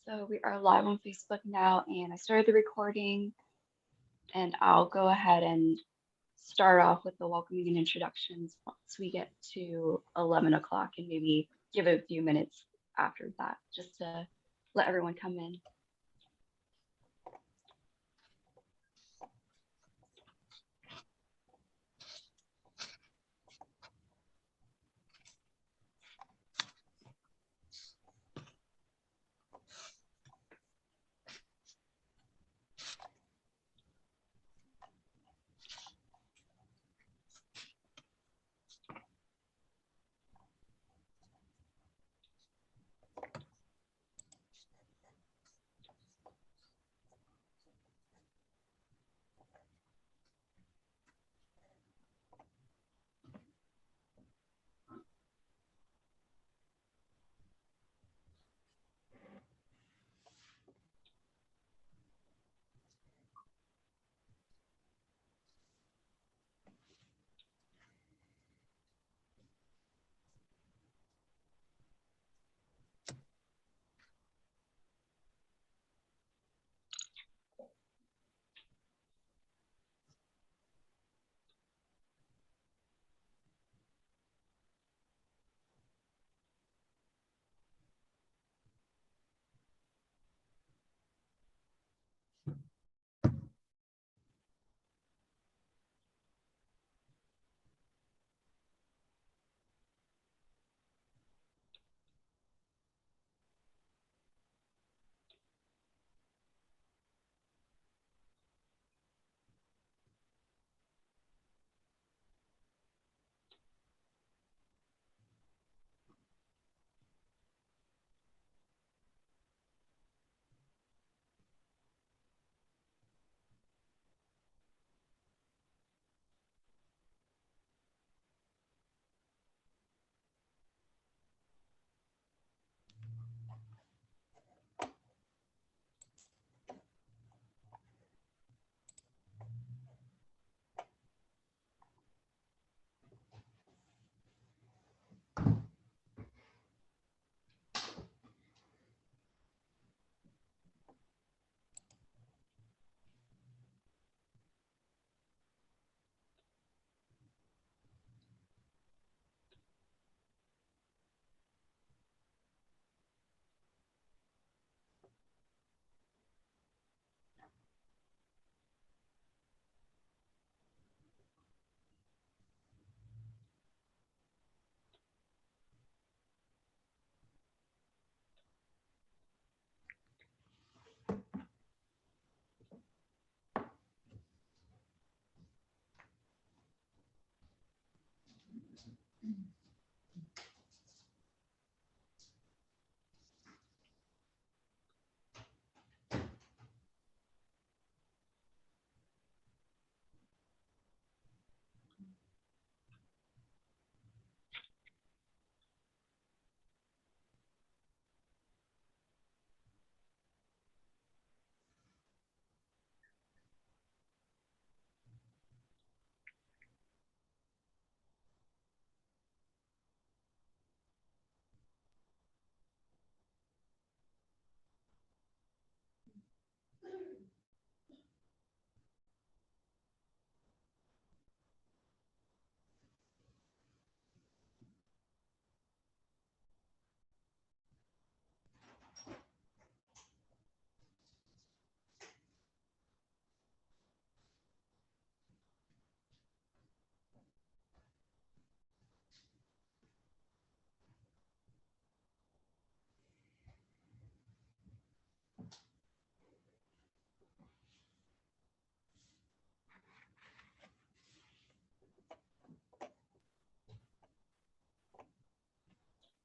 So we are live on Facebook now, and I started the recording, and I'll go ahead and start off with the welcoming and introductions once we get to 11 o'clock, and maybe give it a few minutes after that, just to let everyone come in.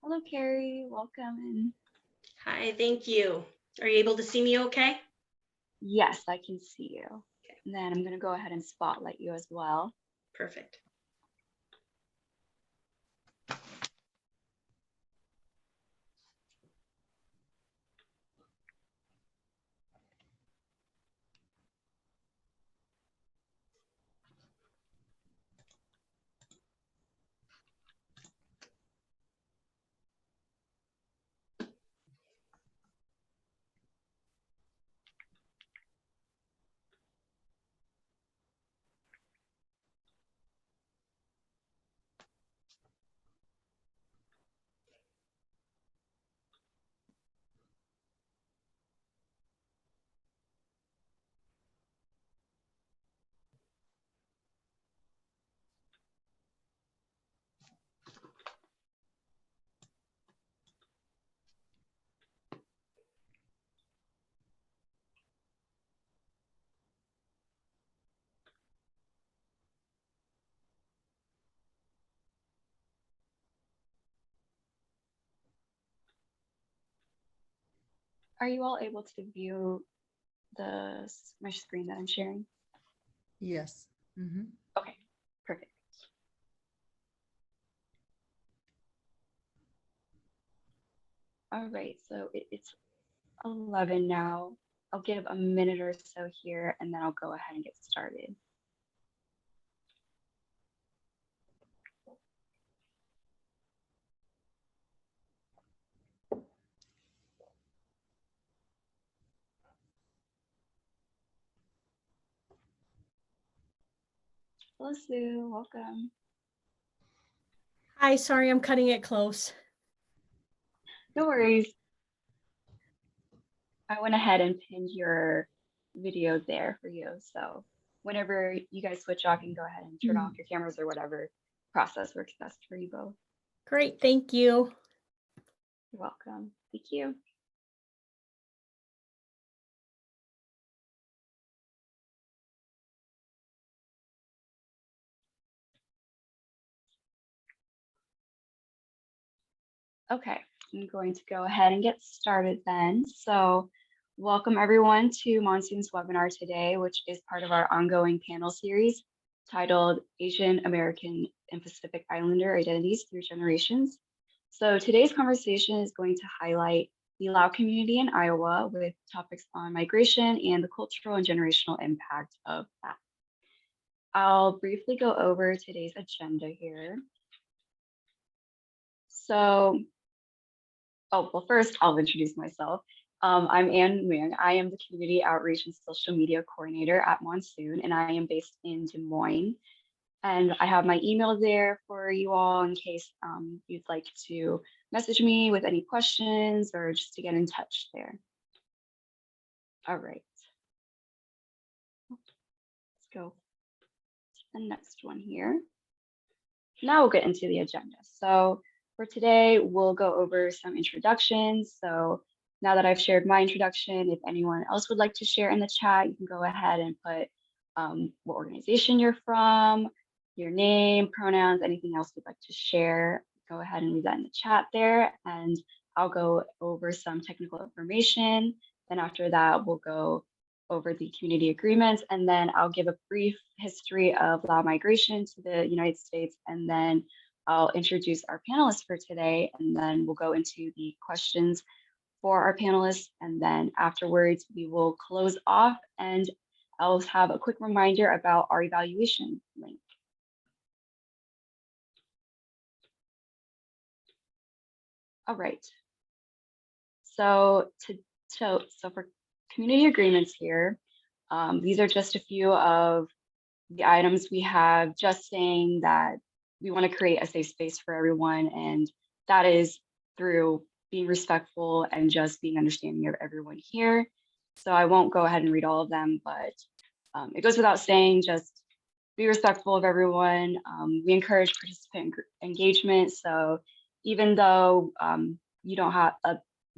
Hello, Carrie. Welcome. Hi, thank you. Are you able to see me okay? Yes, I can see you. Okay. And then I'm going to go ahead and spotlight you as well. Perfect. Are you all able to view my screen that I'm sharing? Yes. Mhm. Okay, perfect. All right, so it's 11 now. I'll give a minute or so here, and then I'll go ahead and get started. Hello, Sue, welcome. Hi, sorry, I'm cutting it close. No worries. I went ahead and pinned your video there for you. So whenever you guys switch off, you can go ahead and turn off your cameras or whatever process works best for you both. Great, thank you. You're welcome. Thank you. Okay, I'm going to go ahead and get started then. So welcome everyone to Monsoon's webinar today, which is part of our ongoing panel series titled Asian American and Pacific Islander Identities Through Generations. So today's conversation is going to highlight the 𝐂𝐿 community in Iowa with topics on migration and the cultural and generational impact of that. I'll briefly go over today's agenda here. So, well, first I'll introduce myself. I'm Nguyen. I am the Community Outreach and Social Media Coordinator at Monsoon, and I am based in Des Moines. And I have my email there for you all in case you'd like to message me with any questions or just to get in touch there. All right. Let's go to the next one here. Now we'll get into the agenda. So for today, we'll go over some introductions. So now that I've shared my introduction, if anyone else would like to share in the chat, you can go ahead and put what organization you're from, your name, pronouns, anything else you'd like to share. Go ahead and leave that in the chat there, and I'll go over some technical information. Then after that, we'll go over the community agreements, and then I'll give a brief history of 𝐂𝐿 migration to the United States, and then I'll introduce our panelists for today, and then we'll go into the questions for our panelists, and then afterwards we will close off, and I'll have a quick reminder about our evaluation link. All right. So for community agreements here, these are just a few of the items we have, just saying that we want to create a safe space for everyone, and that is through being respectful and just being understanding of everyone here. So I won't go ahead and read all of them, but it goes without saying, just be respectful of everyone. We encourage participant engagement. So even though you don't have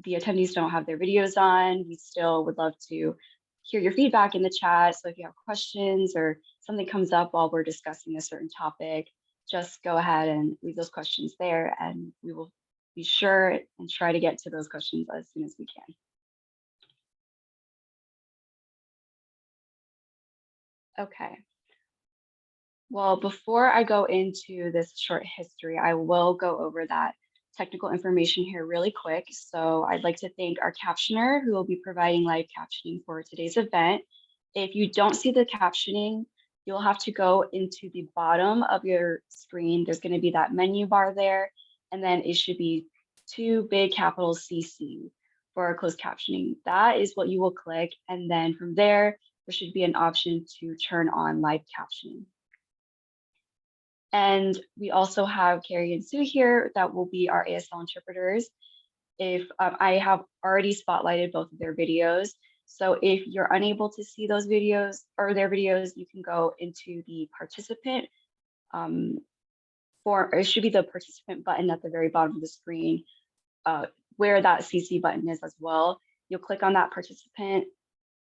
the attendees don't have their videos on, we still would love to hear your feedback in the chat. So if you have questions or something comes up while we're discussing a certain topic, just go ahead and leave those questions there, and we will be sure and try to get to those questions as soon as we can. Okay. Well, before I go into this short history, I will go over that technical information here really quick. So I'd like to thank our captioner who will be providing live captioning for today's event. If you don't see the captioning, you'll have to go into the bottom of your screen. There's going to be that menu bar there, and then it should be 2 big capital CC for our closed captioning. That is what you will click, and then from there should be an option to turn on live captioning. And we also have Carrie and Sue here that will be our ASL interpreters. If I have already spotlighted both of their videos, so if you're unable to see those videos or their videos, you can go into the participant it should be the participant button at the very bottom of the screen, where that CC button is as well. You'll click on that participant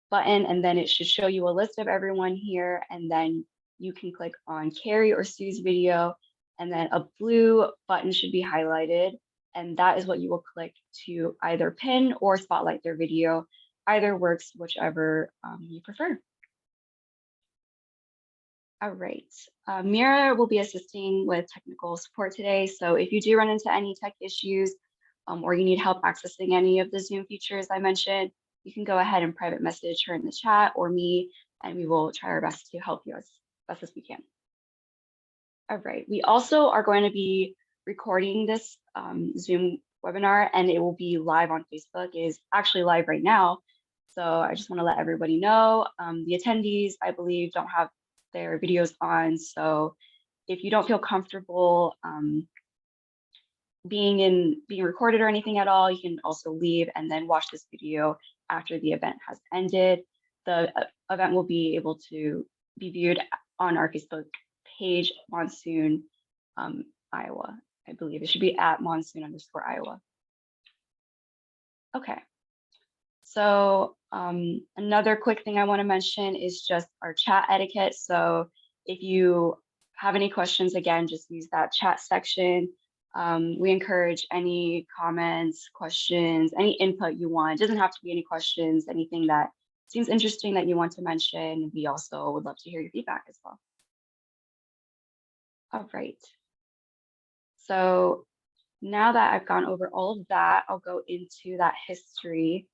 button, and then it should show you a list of everyone here, and then you can click on Carrie or Sue's video, and then a blue button should be highlighted. and that is what you will click to either pin or spotlight their video. Either works, whichever you prefer. All right, Mira will be assisting with technical support today. So if you do run into any tech issues or you need help accessing any of the Zoom features I mentioned, you can go ahead and private message her in the chat or me, and we will try our best to help you as best as we can. All right, we also are going to be recording this Zoom webinar, and it will be live on Facebook. It is actually live right now. So I just want to let everybody know the attendees, I believe, don't have their videos on. So if you don't feel comfortable being recorded or anything at all, you can also leave and then watch this video after the event has ended. The event will be able to be viewed on our Facebook page, Monsoon, Iowa. I believe it should be at Monsoon_Iowa. Okay. So another quick thing I want to mention is just our chat etiquette. So if you have any questions, again, just use that chat section. We encourage any comments, questions, any input you want. It doesn't have to be any questions, anything that seems interesting that you want to mention. We also would love to hear your feedback as well. All right. So now that I've gone over all of that, I'll go into that history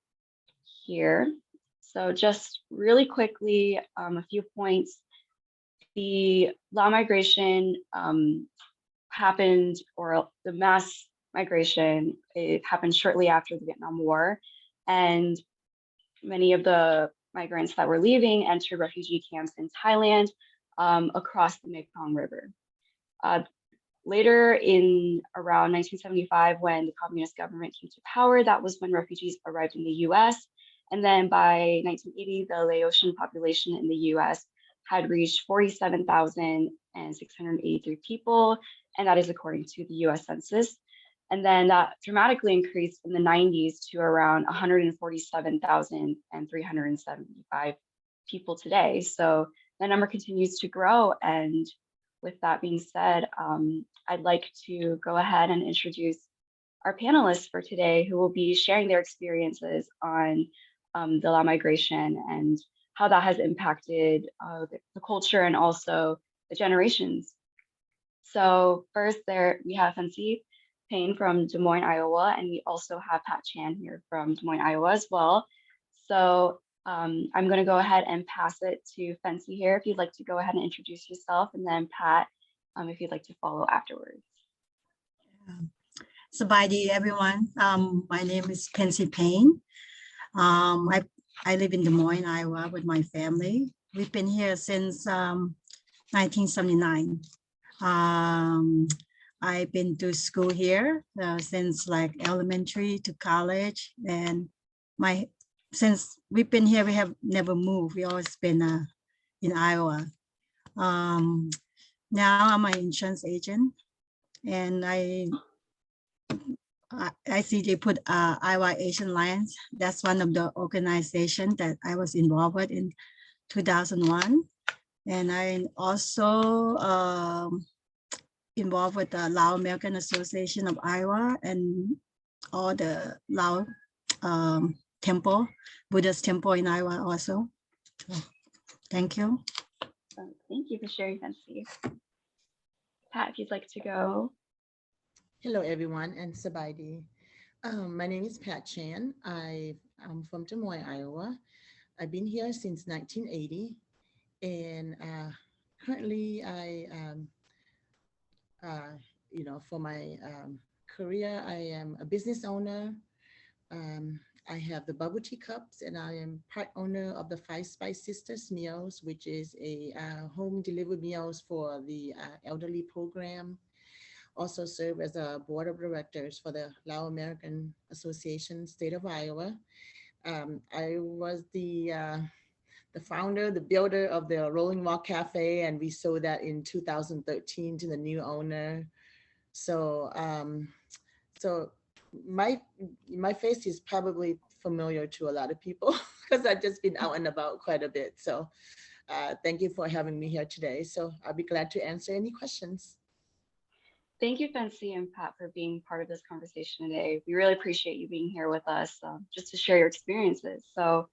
here. So just really quickly, a few points. The Lao migration happened, or the mass migration, it happened shortly after the Vietnam War. And many of the migrants that were leaving entered refugee camps in Thailand across the Mekong River. Later in around 1975, when the communist government came to power, that was when refugees arrived in the US. And then by 1980, the Laotian population in the US had reached 47,683 people, and that is according to the US Census. And then that dramatically increased in the 90s to around 147,375 people today. So the number continues to grow. And with that being said, I'd like to go ahead and introduce our panelists for today, who will be sharing their experiences on the Lao migration and how that has impacted the culture and also the generations. So first there we have Kenzie Payne from Des Moines, Iowa, and we also have Pat Chan here from Des Moines, Iowa as well. So I'm going to go ahead and pass it to Phensy here if you'd like to go ahead and introduce yourself, and then Pat, if you'd like to follow afterwards. 𝐂𝐎𝐿 everyone. My name is Kenzie Payne. I live in Des Moines, Iowa with my family. We've been here since 1979. I've been to school here since like elementary to college, and since we've been here, we have never moved. We always been in Iowa. Now I'm an insurance agent, and I see they put Iowa Asian Alliance. That's one of the organizations that I was involved with in 2001. And I also involved with the Lao American Association of Iowa and all the Lao temple, Buddhist temple in Iowa also. So, thank you. Thank you for sharing, Phensy. Pat, if you'd like to go. Hello, everyone, and 𝐂𝐿. My name is Pat Chan. I'm from Des Moines, Iowa. I've been here since 1980, and currently for my career, I am a business owner. I have the bubble tea cups, and I am part owner of the Five Spice Sisters Meals, which is a home delivered meals for the elderly program. Also serve as a board of directors for the Lao American Association, state of Iowa. I was the founder, the builder of the Rolling Walk Cafe, and we sold that in 2013 to the new owner. So, my face is probably familiar to a lot of people because I've just been out and about quite a bit. So, thank you for having me here today. So I'll be glad to answer any questions. Thank you, Phensy and Pat, for being part of this conversation today. We really appreciate you being here with us just to share your experiences. So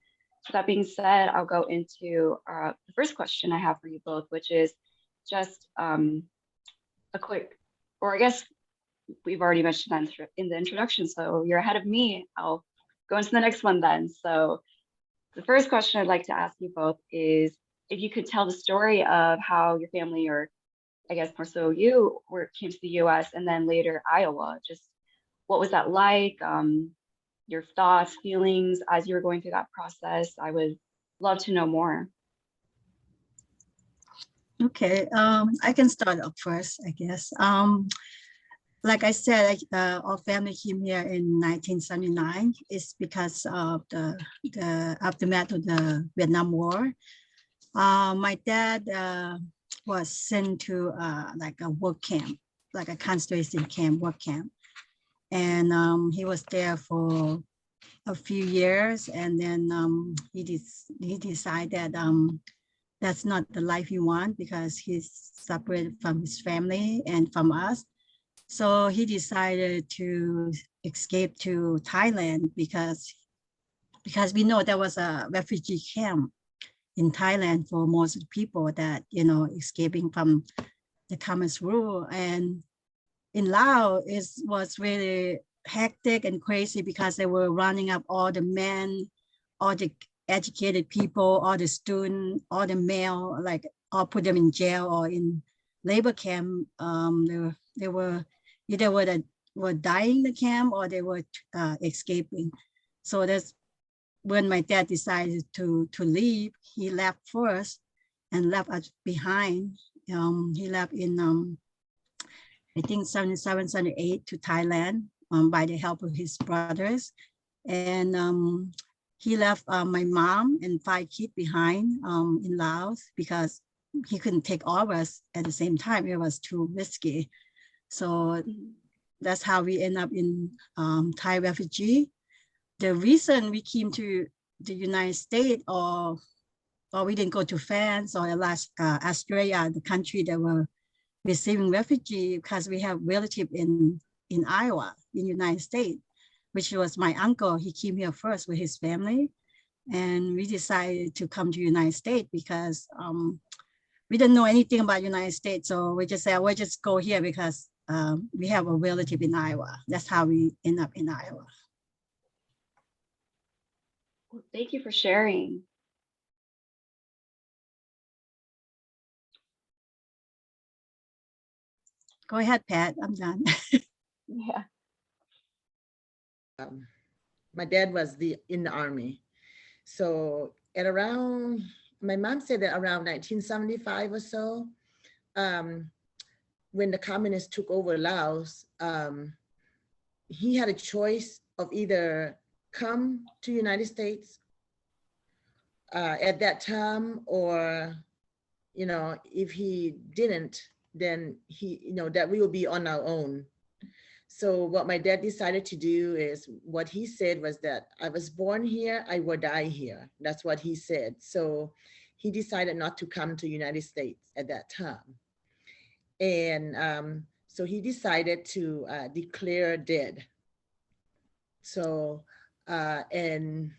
with that being said, I'll go into the first question I have for you both, which is just a quick, or I guess we've already mentioned that in the introduction, so you're ahead of me. I'll go into the next one then. So the first question I'd like to ask you both is if you could tell the story of how your family, or I guess more so you, came to the US and then later Iowa. Just what was that like? Your thoughts, feelings as you were going through that process. I would love to know more. Okay, I can start up first, I guess. Like I said, our family came here in 1979. It's because of the aftermath of the Vietnam War. My dad was sent to like a work camp, like a concentration camp, work camp. And he was there for a few years, and then he decided that's not the life he wants because he's separated from his family and from us. So he decided to escape to Thailand because we know there was a refugee camp in Thailand for most of the people that, you know, escaping from the communist rule. And in Laos, it was really hectic and crazy because they were running up all the men, all the educated people, all the students, all the male, like all put them in jail or in labor camp. They were either were dying in the camp or they were escaping. So that's when my dad decided to leave. He left first and left us behind. He left in I think 77, 78 to Thailand by the help of his brothers. And he left my mom and 5 kids behind in Laos because he couldn't take all of us at the same time. It was too risky. So that's how we end up in Thai refugee. The reason we came to the United States or we didn't go to France or Australia, the country that were receiving refugee, because we have relatives in Iowa, in the United States, which was my uncle. He came here first with his family. And we decided to come to the United States because we didn't know anything about the United States. So we just said, we'll just go here because we have a relative in Iowa. That's how we end up in Iowa. Well, thank you for sharing. Go ahead, Pat, I'm done. Yeah. My dad was in the army. So at around, my mom said that around 1975 or so, when the communists took over Laos, he had a choice of either come to United States at that time, or, you know, if he didn't, then he, you know, that we will be on our own. So what my dad decided to do is, what he said was that I was born here, I will die here. That's what he said. So he decided not to come to United States at that time. And so he decided to declare dead. So, and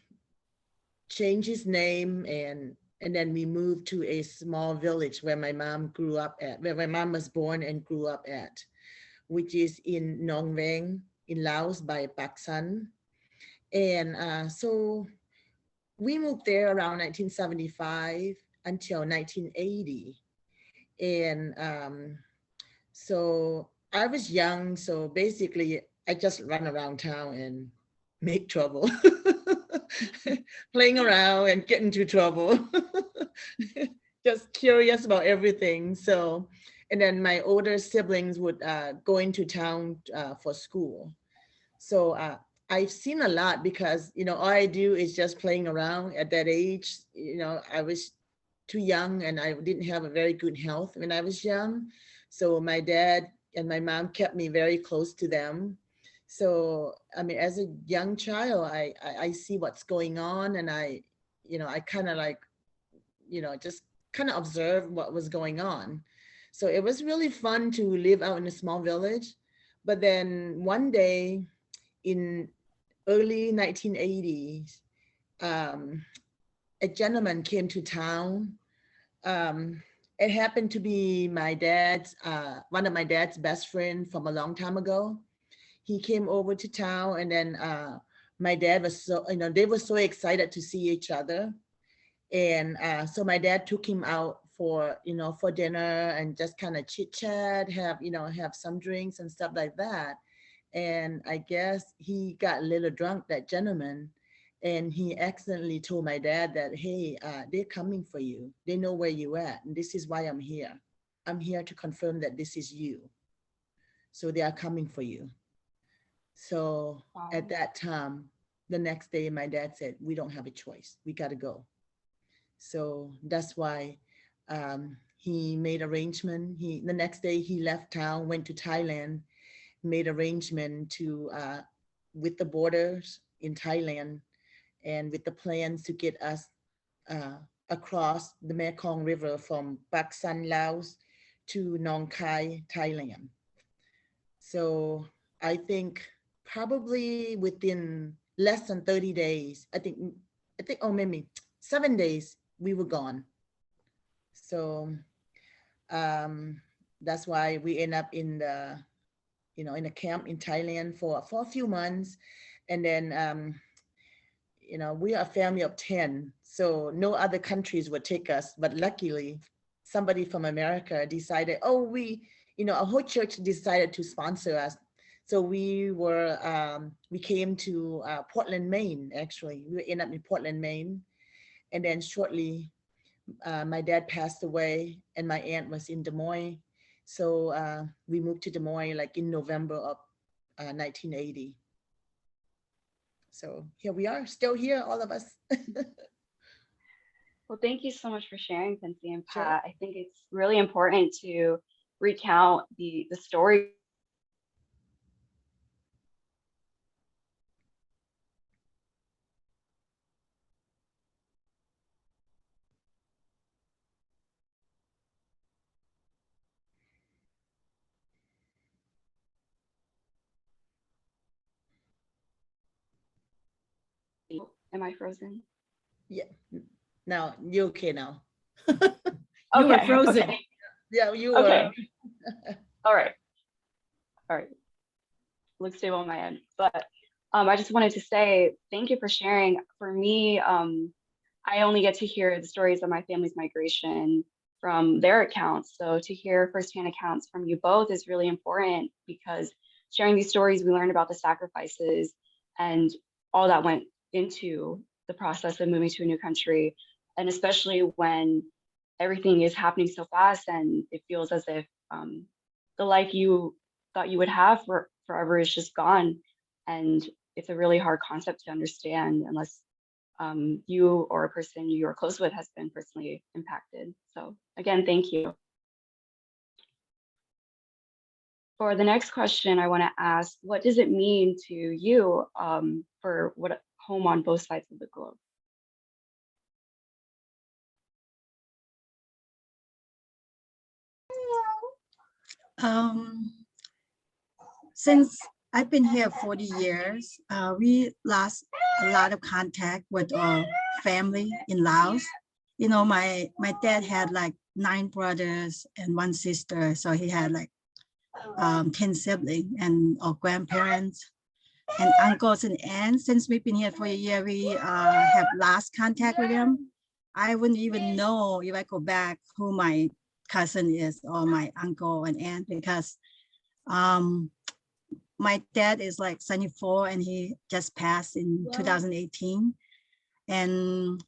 change his name, and then we moved to a small village where my mom grew up at, where my mom was born and grew up at, which is in Nong Veng in Laos by Pak San. And so we moved there around 1975 until 1980. And so I was young, so basically I just run around town and make trouble, playing around and get into trouble, just curious about everything. So, and then my older siblings would go into town for school. So I've seen a lot because, you know, all I do is just playing around at that age. You know, I was too young and I didn't have a very good health when I was young. So my dad and my mom kept me very close to them. So, I mean, as a young child, I see what's going on, and I kind of like, you know, just kind of observe what was going on. So it was really fun to live out in a small village. But then one day in early 1980s, a gentleman came to town. It happened to be my dad's, one of my dad's best friend from a long time ago. He came over to town, and then my dad was so, they were so excited to see each other. And so my dad took him out for, for dinner and just kind of chit chat, have some drinks and stuff like that. And I guess he got a little drunk, that gentleman, and he accidentally told my dad that, hey, they're coming for you. They know where you at, and this is why I'm here. I'm here to confirm that this is you. So they are coming for you. So Wow. at that time, the next day, my dad said, we don't have a choice. We got to go. So that's why he made arrangement. The next day he left town, went to Thailand, made arrangement to with the borders in Thailand, and with the plans to get us across the Mekong River from Pak San, Laos to Nong Khai, Thailand. So I think probably within less than 30 days, I think, oh, maybe 7 days, we were gone. So that's why we end up in the, in a camp in Thailand for a few months. And then, we are a family of 10, so no other countries would take us. But luckily, somebody from America decided, our whole church decided to sponsor us. So we came to Portland, Maine, actually. We ended up in Portland, Maine. And then shortly, my dad passed away and my aunt was in Des Moines. So we moved to Des Moines like in November of 1980. So here we are, still here, all of us. Well, thank you so much for sharing, Phensy and Sure. Pat. I think it's really important to recount the story. Am I frozen? Yeah, now you're okay now. You were frozen. Okay. Yeah, you were. Okay. All right. Looks stable on my end. But I just wanted to say thank you for sharing. For me, I only get to hear the stories of my family's migration from their accounts. So to hear firsthand accounts from you both is really important, because sharing these stories, we learn about the sacrifices and all that went into the process of moving to a new country. And especially when everything is happening so fast and it feels as if the life you thought you would have forever is just gone. And it's a really hard concept to understand unless you or a person you are close with has been personally impacted. So again, thank you. For the next question, I want to ask, what does it mean to you for what home on both sides of the globe? Since I've been here 40 years, we lost a lot of contact with our family in Laos. My dad had like 9 brothers and 1 sister, so he had like 10 siblings and our grandparents and uncles and aunts. Since we've been here for a year, we have lost contact with them. I wouldn't even know if I go back who my cousin is or my uncle and aunt, because my dad is like 74 and he just passed in 2018. And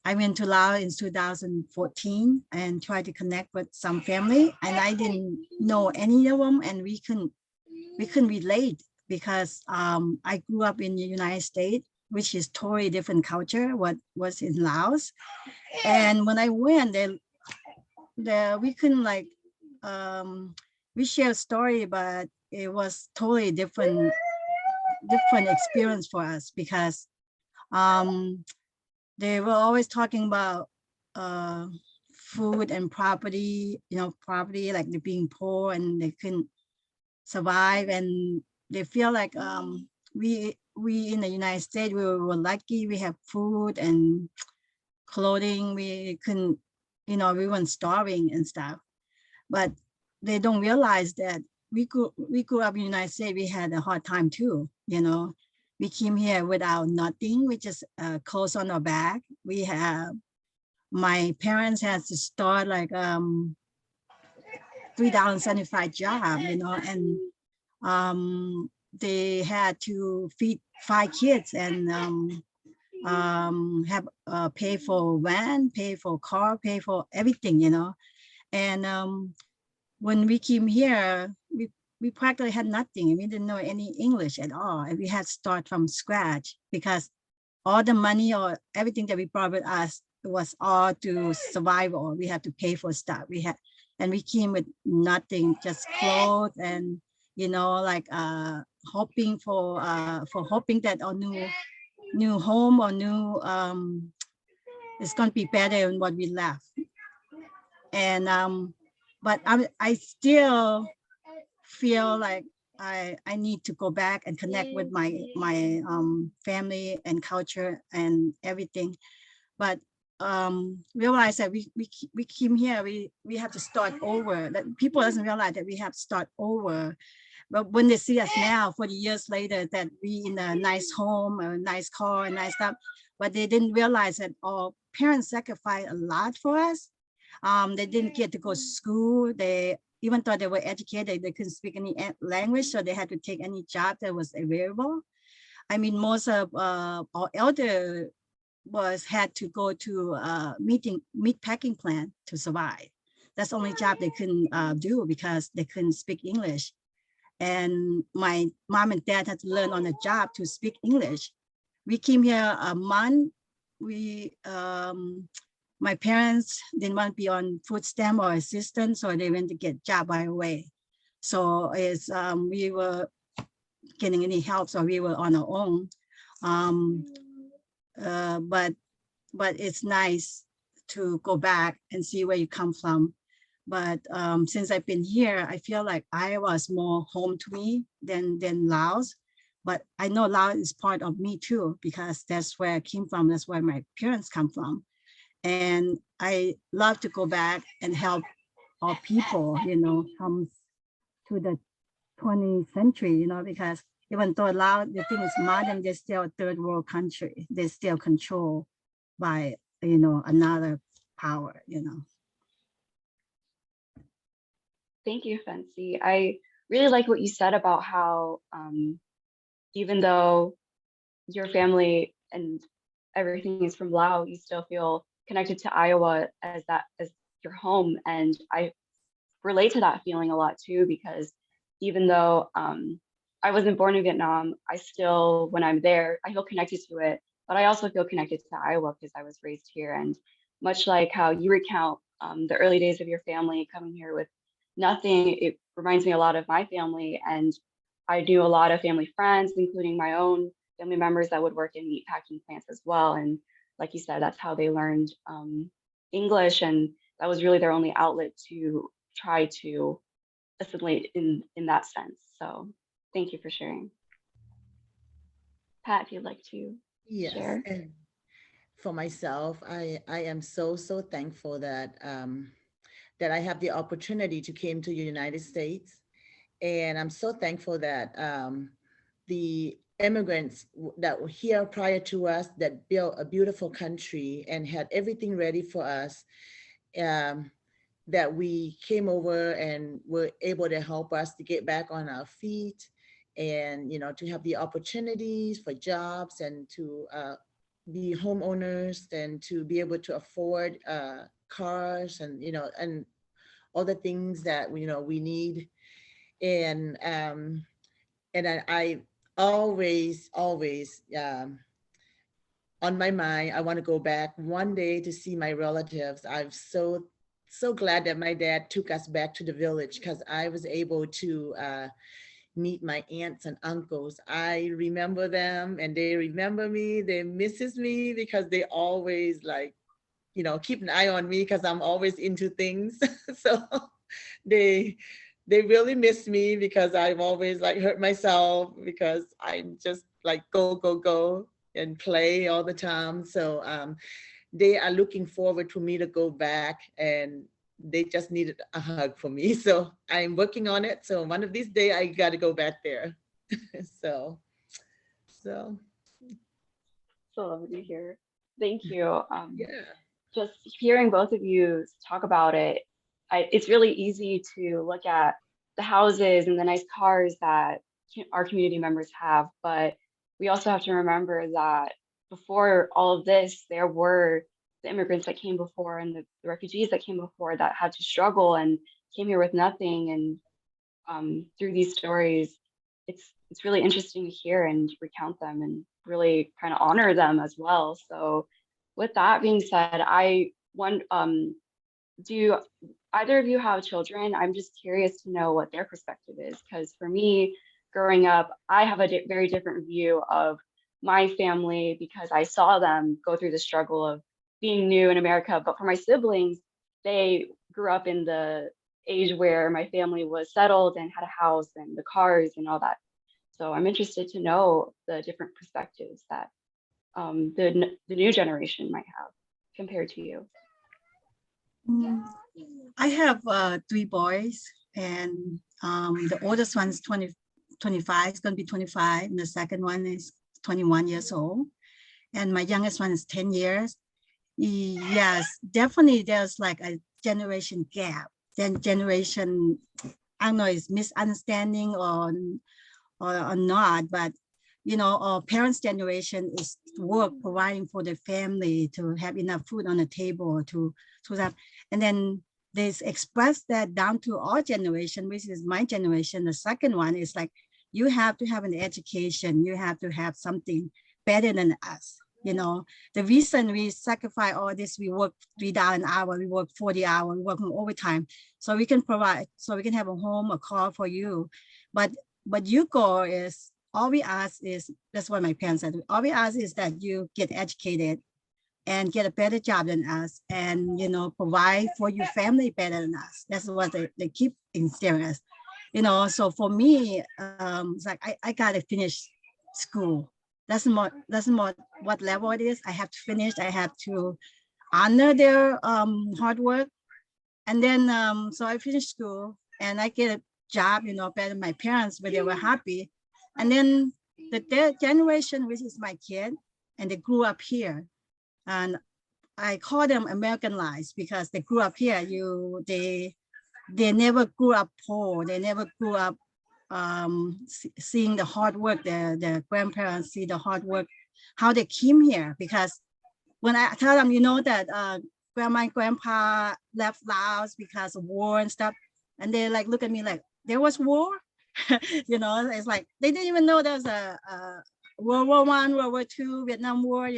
I went to Laos in 2014 and tried to connect with some family, and I didn't know any of them, and we couldn't relate, because I grew up in the United States, which is totally different culture what was in Laos. And when I went, we couldn't like we share a story, but it was totally different experience for us, because they were always talking about food and property, property, like they're being poor and they couldn't survive, and they feel like we in the United States, we were lucky, we have food and clothing, we couldn't, we weren't starving and stuff, but they don't realize that we grew up in the United States, we had a hard time too, we came here without nothing, we just clothes on our back. My parents had to start like $3.75 job, and they had to feed 5 kids and have pay for van, pay for car, pay for everything, and when we came here, we practically had nothing. We didn't know any English at all, and we had to start from scratch because all the money or everything that we brought with us was all to survive, or we had to pay for stuff. And we came with nothing, just clothes and like hoping hoping that our new home or new it's going to be better than what we left. And but I still feel like I need to go back and connect with my family and culture and everything, but realize that we came here, we have to start over. That people doesn't realize that we have to start over. But when they see us now 40 years later, that we in a nice home, a nice car, and nice stuff, but they didn't realize that our parents sacrificed a lot for us. They didn't get to go to school. They even though they were educated, they couldn't speak any language, so they had to take any job that was available. I mean, most of our elder had to go to meat packing plant to survive. That's the only job they couldn't do because they couldn't speak English. And my mom and dad had to learn on the job to speak English. We came here a month. My parents didn't want to be on food stamp or assistance, so they went to get job right away. So we were getting any help, so we were on our own. But it's nice to go back and see where you come from. But since I've been here, I feel like Iowa is more home to me than Laos. But I know Laos is part of me too, because that's where I came from. That's where my parents come from. And I love to go back and help our people, come to the 20th century, because even though Laos, the thing is modern, they're still a third world country. They're still controlled by, another power, Thank you, Phensy. I really like what you said about how even though your family and everything is from Laos, you still feel connected to Iowa as your home. And I relate to that feeling a lot too, because even though I wasn't born in Vietnam, I still, when I'm there, I feel connected to it, but I also feel connected to Iowa because I was raised here. And much like how you recount the early days of your family coming here with nothing, it reminds me a lot of my family. And I knew a lot of family friends, including my own family members that would work in meat packing plants as well. And like you said, that's how they learned English, and that was really their only outlet to try to assimilate in that sense. So thank you for sharing. Pat, if you'd like to share. And for myself, I am so thankful that that I have the opportunity to came to the United States, and I'm so thankful that the immigrants that were here prior to us that built a beautiful country and had everything ready for us, that we came over and were able to help us to get back on our feet, and to have the opportunities for jobs and to be homeowners and to be able to afford cars and and all the things that we need. And I always on my mind, I want to go back one day to see my relatives. I'm so glad that my dad took us back to the village, because I was able to meet my aunts and uncles. I remember them and they remember me. They misses me because they always like keep an eye on me because I'm always into things. So they really miss me because I've always like hurt myself because I'm just like go and play all the time. So they are looking forward to me to go back, and they just needed a hug from me. So I'm working on it. So one of these days I got to go back there. So. So lovely to hear. Thank you. Yeah. Just hearing both of you talk about it, it's really easy to look at the houses and the nice cars that our community members have, but we also have to remember that before all of this, there were the immigrants that came before and the refugees that came before that had to struggle and came here with nothing. And through these stories, it's really interesting to hear and recount them and really kind of honor them as well. So with that being said, do either of you have children? I'm just curious to know what their perspective is, because for me, growing up, I have a very different view of my family because I saw them go through the struggle of being new in America. But for my siblings, they grew up in the age where my family was settled and had a house and the cars and all that. So I'm interested to know the different perspectives that the new generation might have compared to you. I have 3 boys, and the oldest one is 25, it's going to be 25, and the second one is 21 years old, and my youngest one is 10 years. Yes, definitely there's like a generation gap. Then generation, I don't know, it's misunderstanding or not, but our parents' generation is work providing for the family to have enough food on the table to that, and then they express that down to our generation, which is my generation. The second one is like, you have to have an education, you have to have something better than us. The reason we sacrifice all this, we work $3 an hour, we work 40 hours, we work overtime, so we can provide, so we can have a home, a car for you. But your goal is, all we ask is, that's what my parents said, all we ask is that you get educated and get a better job than us, and provide for your family better than us. That's what they keep instilling us. So for me, it's like I gotta finish school. Doesn't matter what level it is, I have to finish. I have to honor their hard work. And then so I finished school and I get a job, better than my parents, but they were happy. And then their generation, which is my kid, and they grew up here. And I call them Americanized because they grew up here. They never grew up poor. They never grew up seeing the hard work. Their grandparents see the hard work, how they came here. Because when I tell them, that grandma and grandpa left Laos because of war and stuff, and they like look at me like, there was war. It's like they didn't even know there was a World War I, World War II, Vietnam War.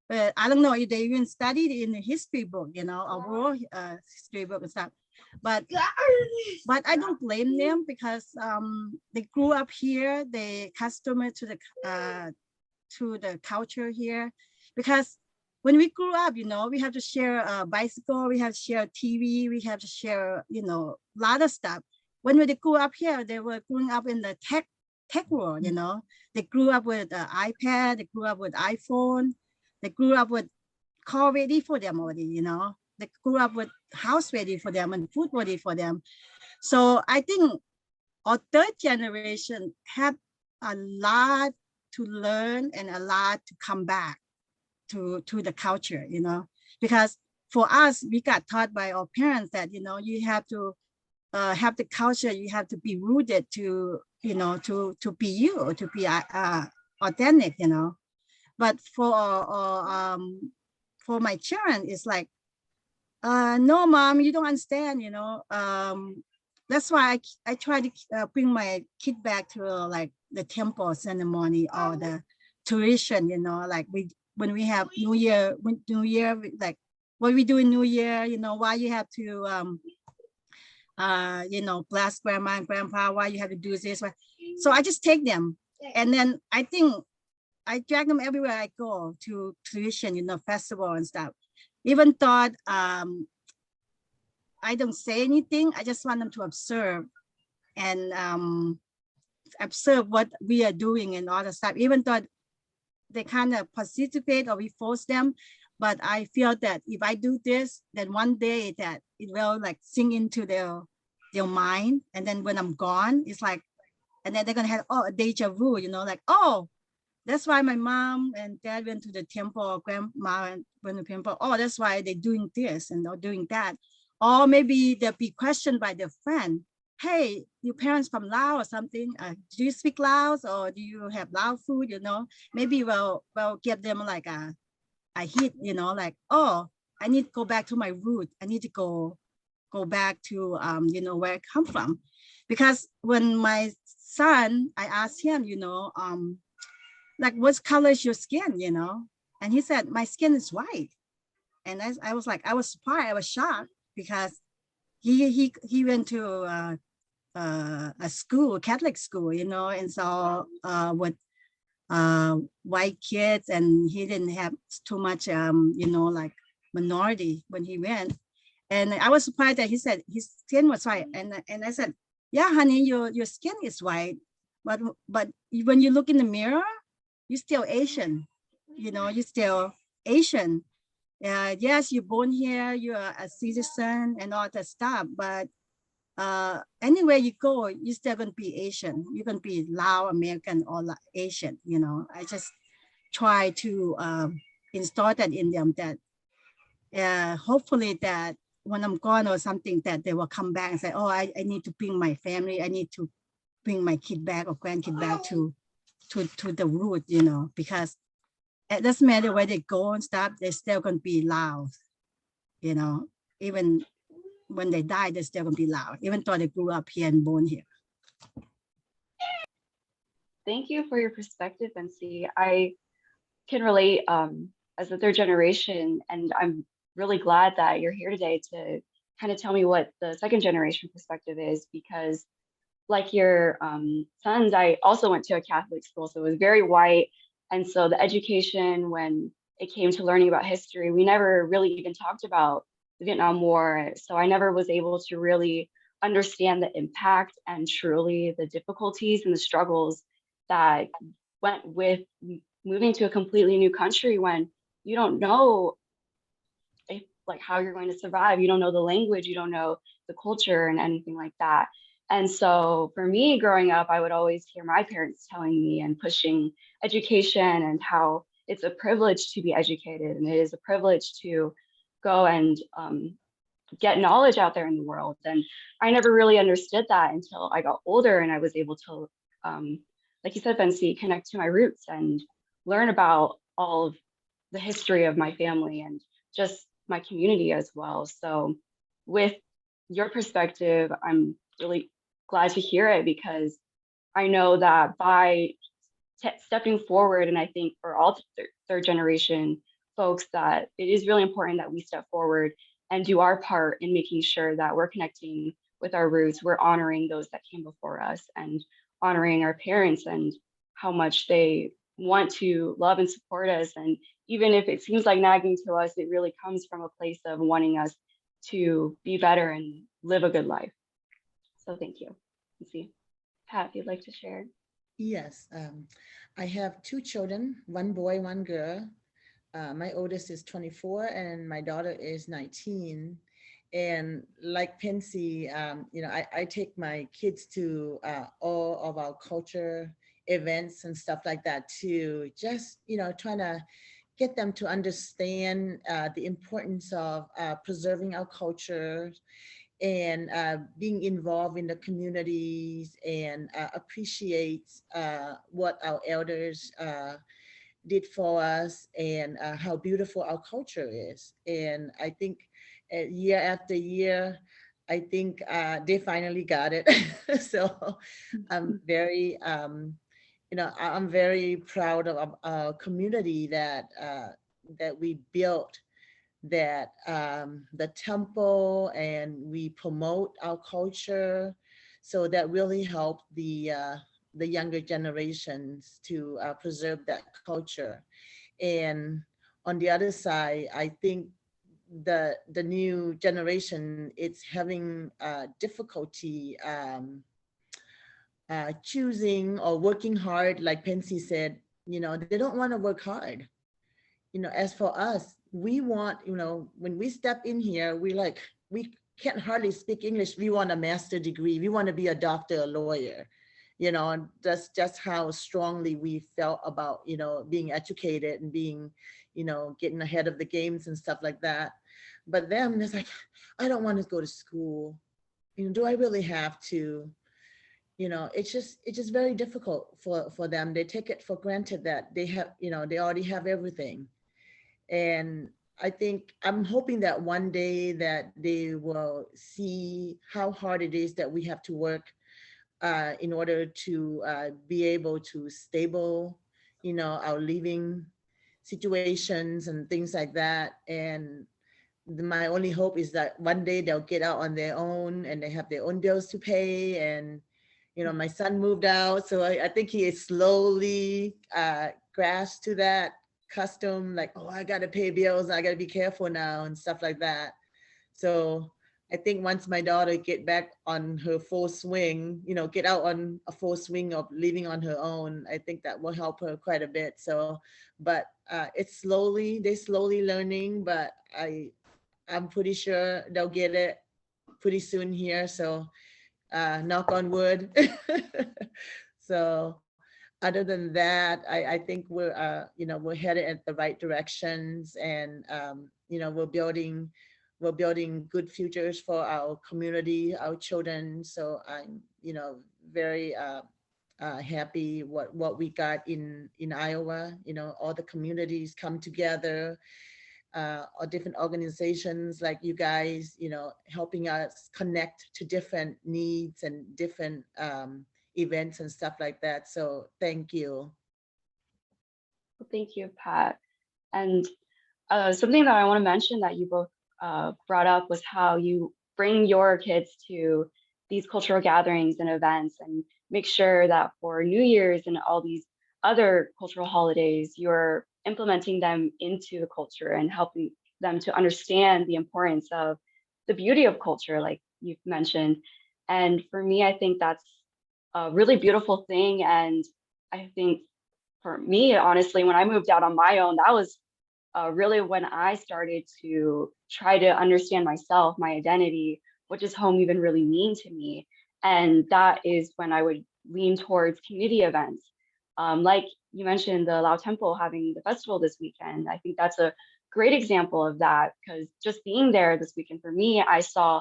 But I don't know if they even studied in the history book, a war history book and stuff. But I don't blame them because they grew up here. They accustomed to the culture here. Because when we grew up, we have to share a bicycle, we have to share TV, we have to share, a lot of stuff. When they grew up here, they were growing up in the tech world. They grew up with iPad, they grew up with iPhone, they grew up with car ready for them already. They grew up with house ready for them and food ready for them. So I think our third generation had a lot to learn and a lot to come back to the culture, because for us, we got taught by our parents that, you have to have the culture, you have to be rooted to, to be you, to be authentic, But for my children, it's like, no, mom, you don't understand, that's why I try to bring my kid back to like the temple ceremony or the tradition, like when we have New Year, like what we do in New Year, why you have to, bless grandma and grandpa, why you have to do this. So I just take them. And then I think I drag them everywhere I go to tradition, festival and stuff. even thought I don't say anything. I just want them to observe and observe what we are doing and all the stuff. Even though they kind of participate or we force them, but I feel that if I do this, then one day that it will like sink into their mind. And then when I'm gone, it's like, and then they're gonna have a deja vu, you know, like, oh, that's why my mom and dad went to the temple, or grandma went to the temple. Oh, that's why they're doing this and they're doing that. Or maybe they'll be questioned by their friend. Hey, your parents from Laos or something. Do you speak Laos or do you have Lao food? You know, maybe we'll give them like a hit, you know, like, oh, I need to go back to my root. I need to go back to, you know, where I come from. Because when my son, I asked him, you know, like, what color is your skin, you know? And he said, my skin is white. And I was like, I was surprised, I was shocked because he went to a school, Catholic school, you know, and so with white kids, and he didn't have too much, you know, like minority when he went. And I was surprised that he said his skin was white. And I said, yeah, honey, your skin is white. But when you look in the mirror, you're still Asian, you know, you're still Asian. Yes, you're born here, you're a citizen and all that stuff, but anywhere you go, you're still going to be Asian. You're going to be Lao American or Asian, you know. I just try to install that in them, that hopefully that when I'm gone or something, that they will come back and say, oh, I need to bring my family, I need to bring my kid back or grandkid back to the root, you know, because it doesn't matter where they go and stuff, they're still going to be Lao, you know, even when they die, they're still going to be Lao, even though they grew up here and born here. Thank you for your perspective, Phensy. I can relate as a third generation, and I'm really glad that you're here today to kind of tell me what the second generation perspective is, because like your sons, I also went to a Catholic school, so it was very white. And so the education, when it came to learning about history, we never really even talked about the Vietnam War. So I never was able to really understand the impact and truly the difficulties and the struggles that went with moving to a completely new country when you don't know if, like, how you're going to survive. You don't know the language, you don't know the culture and anything like that. And so for me growing up, I would always hear my parents telling me and pushing education and how it's a privilege to be educated and it is a privilege to go and get knowledge out there in the world. And I never really understood that until I got older and I was able to, like you said, Phensy, connect to my roots and learn about all of the history of my family and just my community as well. So with your perspective, I'm really glad to hear it, because I know that by stepping forward, and I think for all third generation folks, that it is really important that we step forward and do our part in making sure that we're connecting with our roots, we're honoring those that came before us and honoring our parents and how much they want to love and support us. And even if it seems like nagging to us, it really comes from a place of wanting us to be better and live a good life. So thank you. Let's see, Pat, if you'd like to share. Yes, I have two children, one boy, one girl. My oldest is 24 and my daughter is 19. And like Phensy, you know, I take my kids to all of our culture events and stuff like that too, just, you know, trying to get them to understand the importance of preserving our culture and being involved in the communities and appreciate what our elders did for us and how beautiful our culture is. And I think year after year, I think they finally got it. So I'm very, you know, I'm very proud of our community that that we built, that the temple, and we promote our culture. So that really helped the younger generations to preserve that culture. And on the other side, I think the new generation, it's having difficulty choosing or working hard. Like Phensy said, you know, they don't want to work hard. You know, as for us, we want, you know, when we step in here, we can't hardly speak English. We want a master's degree. We want to be a doctor, a lawyer, you know, and that's just how strongly we felt about, you know, being educated and being, you know, getting ahead of the games and stuff like that. But them, it's like, I don't want to go to school. You know, do I really have to? You know, it's just very difficult for them. They take it for granted that they have, you know, they already have everything. And I think I'm hoping that one day that they will see how hard it is that we have to work in order to be able to stable, you know, our living situations and things like that. And my only hope is that one day they'll get out on their own and they have their own bills to pay. And, you know, my son moved out, so I think he is slowly grasped to that custom, like, oh, I gotta pay bills, I gotta be careful now and stuff like that. So I think once my daughter get back on her full swing, you know, get out on a full swing of living on her own, I think that will help her quite a bit. So, but they're slowly learning, but I'm pretty sure they'll get it pretty soon here. So knock on wood. So other than that, I think we're, you know, we're headed in the right directions, and, you know, we're building good futures for our community, our children. So I'm, you know, very happy what we got in Iowa. You know, all the communities come together, or different organizations like you guys, you know, helping us connect to different needs and different events and stuff like that. So thank you. Well, thank you, Pat. And something that I want to mention that you both brought up was how you bring your kids to these cultural gatherings and events, and make sure that for New Year's and all these other cultural holidays, you're implementing them into the culture and helping them to understand the importance of the beauty of culture, like you've mentioned. And for me, I think that's a really beautiful thing. And I think for me, honestly, when I moved out on my own, that was really when I started to try to understand myself, my identity, what does home even really mean to me? And that is when I would lean towards community events. Like you mentioned, the Lao Temple having the festival this weekend. I think that's a great example of that, because just being there this weekend for me, I saw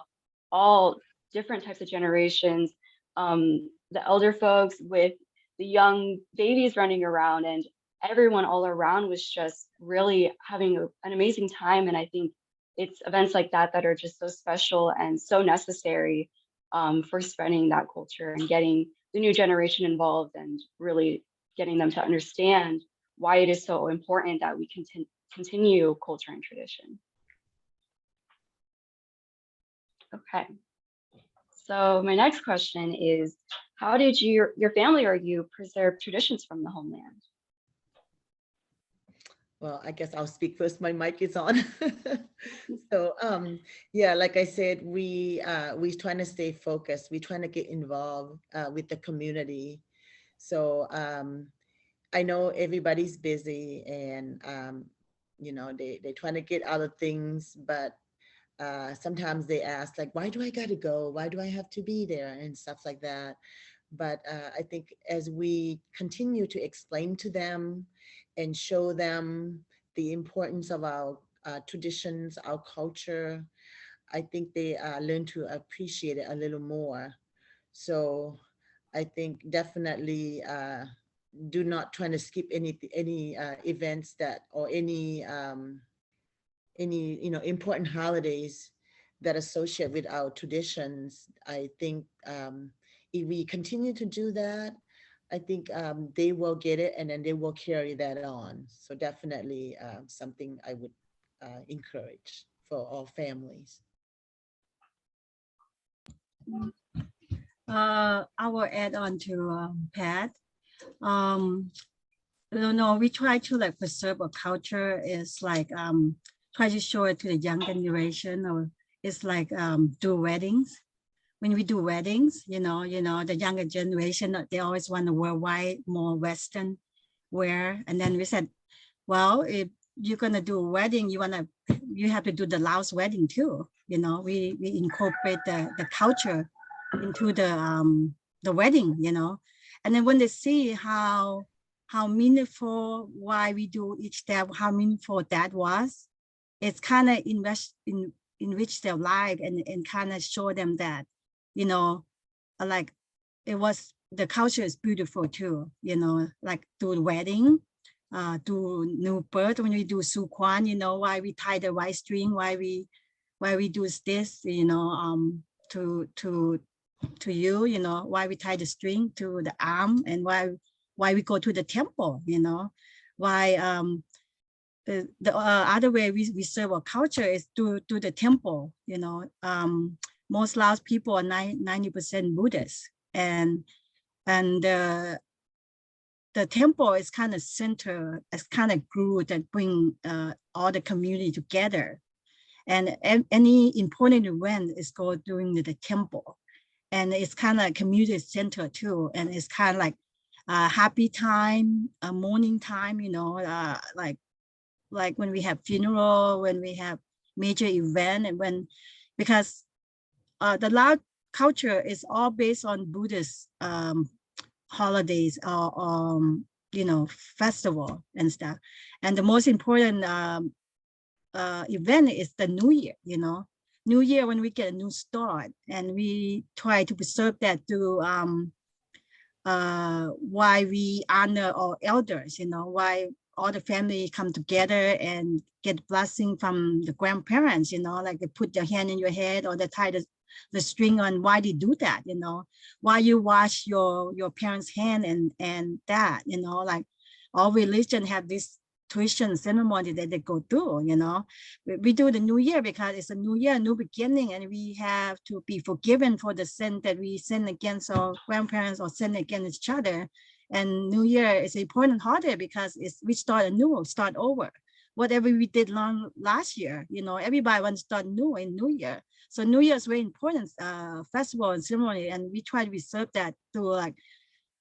all different types of generations, the elder folks with the young babies running around, and everyone all around was just really having an amazing time. And I think it's events like that that are just so special and so necessary for spreading that culture and getting the new generation involved, and really getting them to understand why it is so important that we continue culture and tradition. Okay. So my next question is, how did your family or you preserve traditions from the homeland? Well, I guess I'll speak first. My mic is on. So yeah, like I said, we trying to stay focused. We're trying to get involved with the community. So I know everybody's busy, and you know, they're trying to get out of things, but sometimes they ask, like, why do I got to go? Why do I have to be there and stuff like that? But I think as we continue to explain to them and show them the importance of our traditions, our culture, I think they learn to appreciate it a little more. So I think definitely do not try to skip any events that, or any you know, important holidays that associate with our traditions. I think if we continue to do that, I think they will get it, and then they will carry that on. So definitely something I would encourage for all families. I will add on to Pat. No, we try to like preserve a culture is like try to show it to the young generation, or it's like do weddings. When we do weddings, you know, the younger generation, they always want to wear white, more Western wear. And then we said, well, if you're gonna do a wedding, you have to do the Laos wedding too. You know, we incorporate the culture into the wedding, you know. And then when they see how meaningful, why we do each step, how meaningful that was, it's kind of enrich their life and kind of show them that, you know, like the culture is beautiful too, you know, like do the wedding, do new birth, when we do Suquan, you know, why we tie the white string, why we do this, you know, to you, you know, why we tie the string to the arm, and why we go to the temple, you know, why the other way we serve our culture is to the temple, you know. Most Laos people are 90% Buddhist, and the temple is kind of center, it's kind of glue that bring all the community together. And any important event is go during the temple, and it's kind of community center too, and it's kind of like a happy time, a morning time, you know, like when we have funeral, when we have major event, and because the Lao culture is all based on Buddhist holidays or you know, festival and stuff. And the most important event is the New Year, you know. New Year, when we get a new start, and we try to preserve that through why we honor our elders, you know, why all the family come together and get blessing from the grandparents, you know, like they put their hand in your head, or they tie the string on. Why they do that, you know, why you wash your parents' hand and that, you know, like all religion have this tuition ceremony that they go through, you know. We do the New Year because it's a new year, new beginning, and we have to be forgiven for the sin that we sin against our grandparents or sin against each other. And New Year is an important holiday because we start anew, start over. Whatever we did last year, you know, everybody wants to start new in New Year. So New Year is very important festival and ceremony, and we try to reserve that to, like,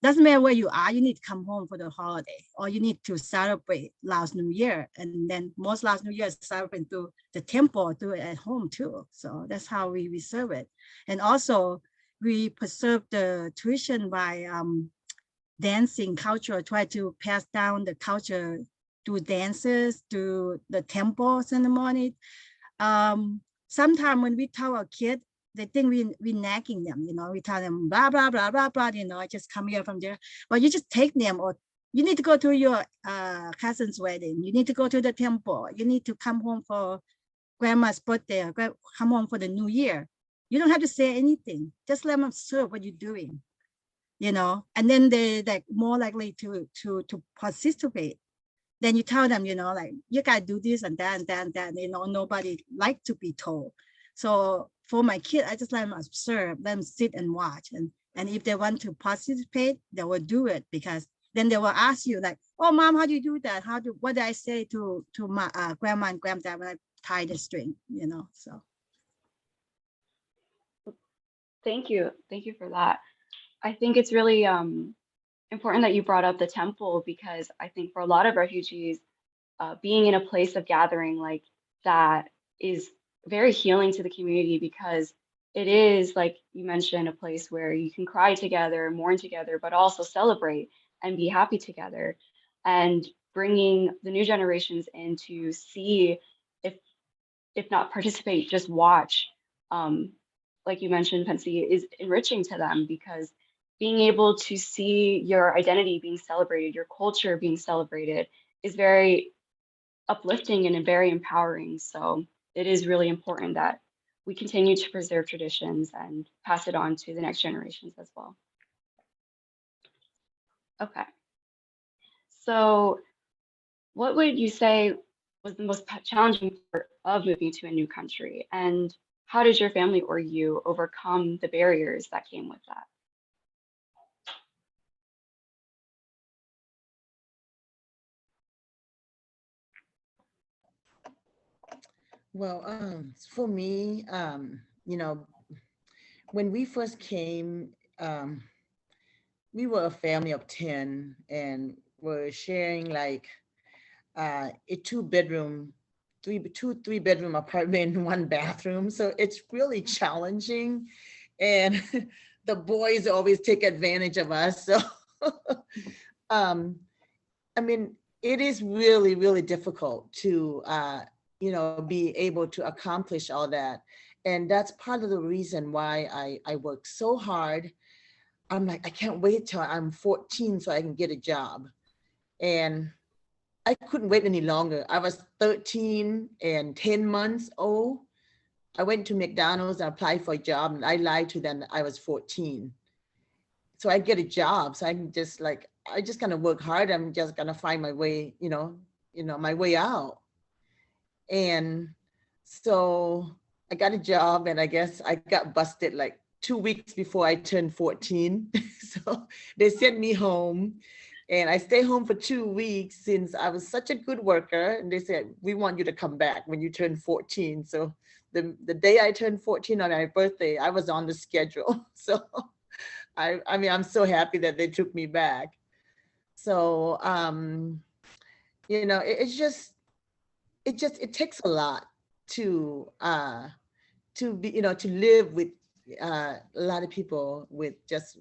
doesn't matter where you are, you need to come home for the holiday, or you need to celebrate Laos New Year. And then most Laos New Year is celebrated through the temple, do it at home too. So that's how we reserve it. And also we preserve the tradition by dancing culture, try to pass down the culture through dances, through the temple ceremony. Sometimes when we tell our kids, they think we nagging them, you know, we tell them blah, blah, blah, blah, blah, you know, I just come here from there. But you just take them, or you need to go to your cousin's wedding. You need to go to the temple. You need to come home for grandma's birthday, come home for the New Year. You don't have to say anything. Just let them observe what you're doing, you know, and then they're more likely to participate. Then you tell them, you know, like, you gotta do this and that and that and that, you know, nobody like to be told. So for my kid, I just let them observe, let them sit and watch. And if they want to participate, they will do it, because then they will ask you like, oh, mom, how do you do that? What did I say to my grandma and granddad when I tie the string, you know, so. Thank you. Thank you for that. I think it's really important that you brought up the temple, because I think for a lot of refugees, being in a place of gathering like that is very healing to the community, because it is, like you mentioned, a place where you can cry together, mourn together, but also celebrate and be happy together. And bringing the new generations in to see, if not participate, just watch, like you mentioned, Phensy, is enriching to them, because being able to see your identity being celebrated, your culture being celebrated, is very uplifting and very empowering. So it is really important that we continue to preserve traditions and pass it on to the next generations as well. Okay. So what would you say was the most challenging part of moving to a new country? And how did your family or you overcome the barriers that came with that? Well, for me, you know, when we first came, we were a family of 10 and we're sharing like a three-bedroom apartment in one bathroom. So it's really challenging. And the boys always take advantage of us. So, um, I mean, it is really, really difficult to, be able to accomplish all that. And that's part of the reason why I work so hard. I'm like, I can't wait till I'm 14 so I can get a job. And I couldn't wait any longer. I was 13 and 10 months old. I went to McDonald's and applied for a job and I lied to them that I was 14. So I get a job. So I can just I just gonna work hard. I'm just gonna find my way, my way out. And so I got a job and I guess I got busted like 2 weeks before I turned 14. So they sent me home and I stayed home for 2 weeks since I was such a good worker. And they said, we want you to come back when you turn 14. So the day I turned 14 on my birthday, I was on the schedule. So I mean, I'm so happy that they took me back. So, it takes a lot to be, to live with a lot of people with just,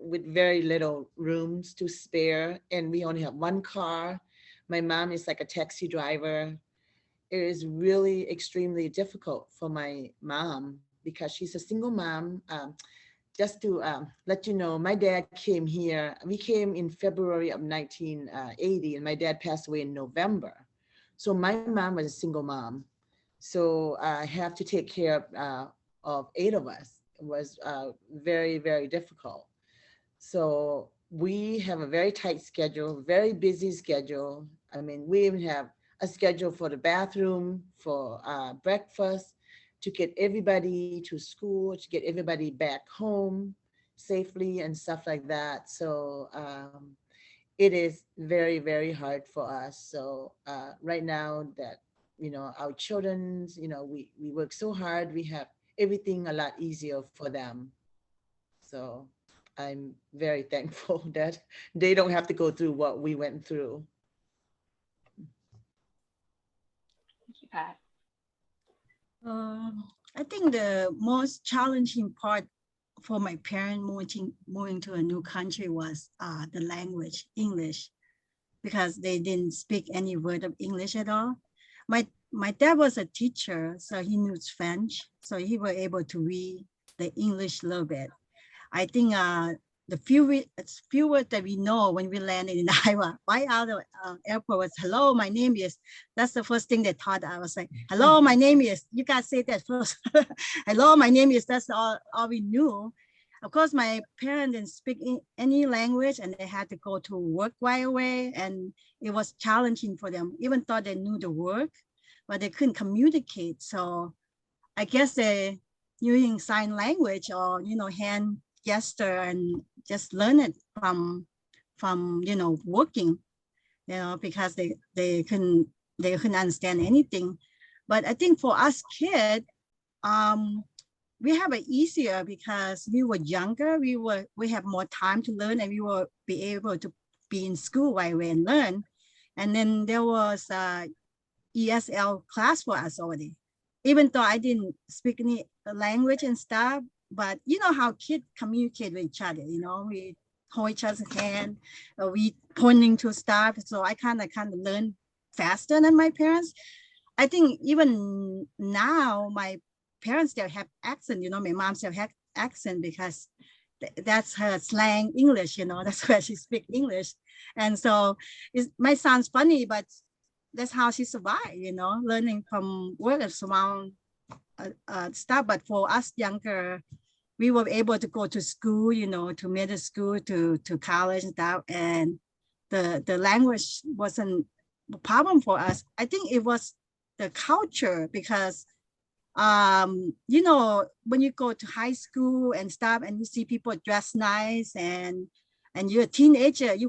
with very little rooms to spare. And we only have one car. My mom is like a taxi driver. It is really extremely difficult for my mom because she's a single mom. Just to let you know, my dad came here. We came in February of 1980, and my dad passed away in November. So my mom was a single mom. So I have to take care of 8 of us. It was very, very difficult. So we have a very tight schedule, very busy schedule. I mean, we even have a schedule for the bathroom, for breakfast, to get everybody to school, to get everybody back home safely and stuff like that. So it is very, very hard for us. So right now that, our children's, we work so hard, we have everything a lot easier for them. So I'm very thankful that they don't have to go through what we went through. Thank you, Pat. I think the most challenging part for my parents moving to a new country was the language, English, because they didn't speak any word of English at all. My dad was a teacher, so he knew French, so he was able to read the English a little bit. I think the few words that we know when we landed in Iowa, right out of airport was, hello, my name is, that's the first thing they taught. I was like, hello, my name is, you guys say that first. Hello, my name is, that's all we knew. Of course, my parents didn't speak any language and they had to go to work right away. And it was challenging for them, even though they knew the work, but they couldn't communicate. So I guess they using sign language or, hand gesture and just learn it from working, because they couldn't understand anything. But I think for us kids, we have it easier because we were younger, we have more time to learn, and we will be able to be in school right away and learn. And then there was a ESL class for us already, even though I didn't speak any language and stuff. But you know how kids communicate with each other, we hold each other's hand, we pointing to stuff. So I kind of learn faster than my parents. I think even now my parents still have accent, my mom still have accent because that's her slang English, that's where she speaks English. And so it might sound funny, but that's how she survived, learning from words around stuff. But for us younger, we were able to go to school, to middle school, to college and stuff. And the language wasn't a problem for us. I think it was the culture because, when you go to high school and stuff and you see people dress nice and you're a teenager, you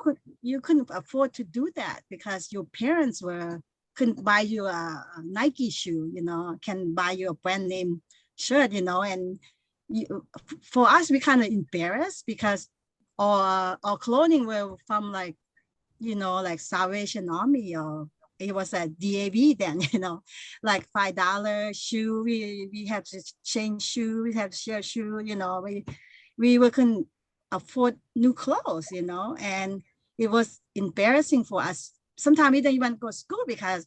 couldn't afford to do that because your parents were couldn't buy you a Nike shoe, you know, can buy you a brand name shirt, you know, and for us, we kind of embarrassed because our clothing were from like, you know, like Salvation Army, or it was a DAV then, you know, like $5 shoe. We have to change shoe, we have to share shoe, you know, we couldn't afford new clothes, you know, and it was embarrassing for us. Sometimes we don't even go to school because,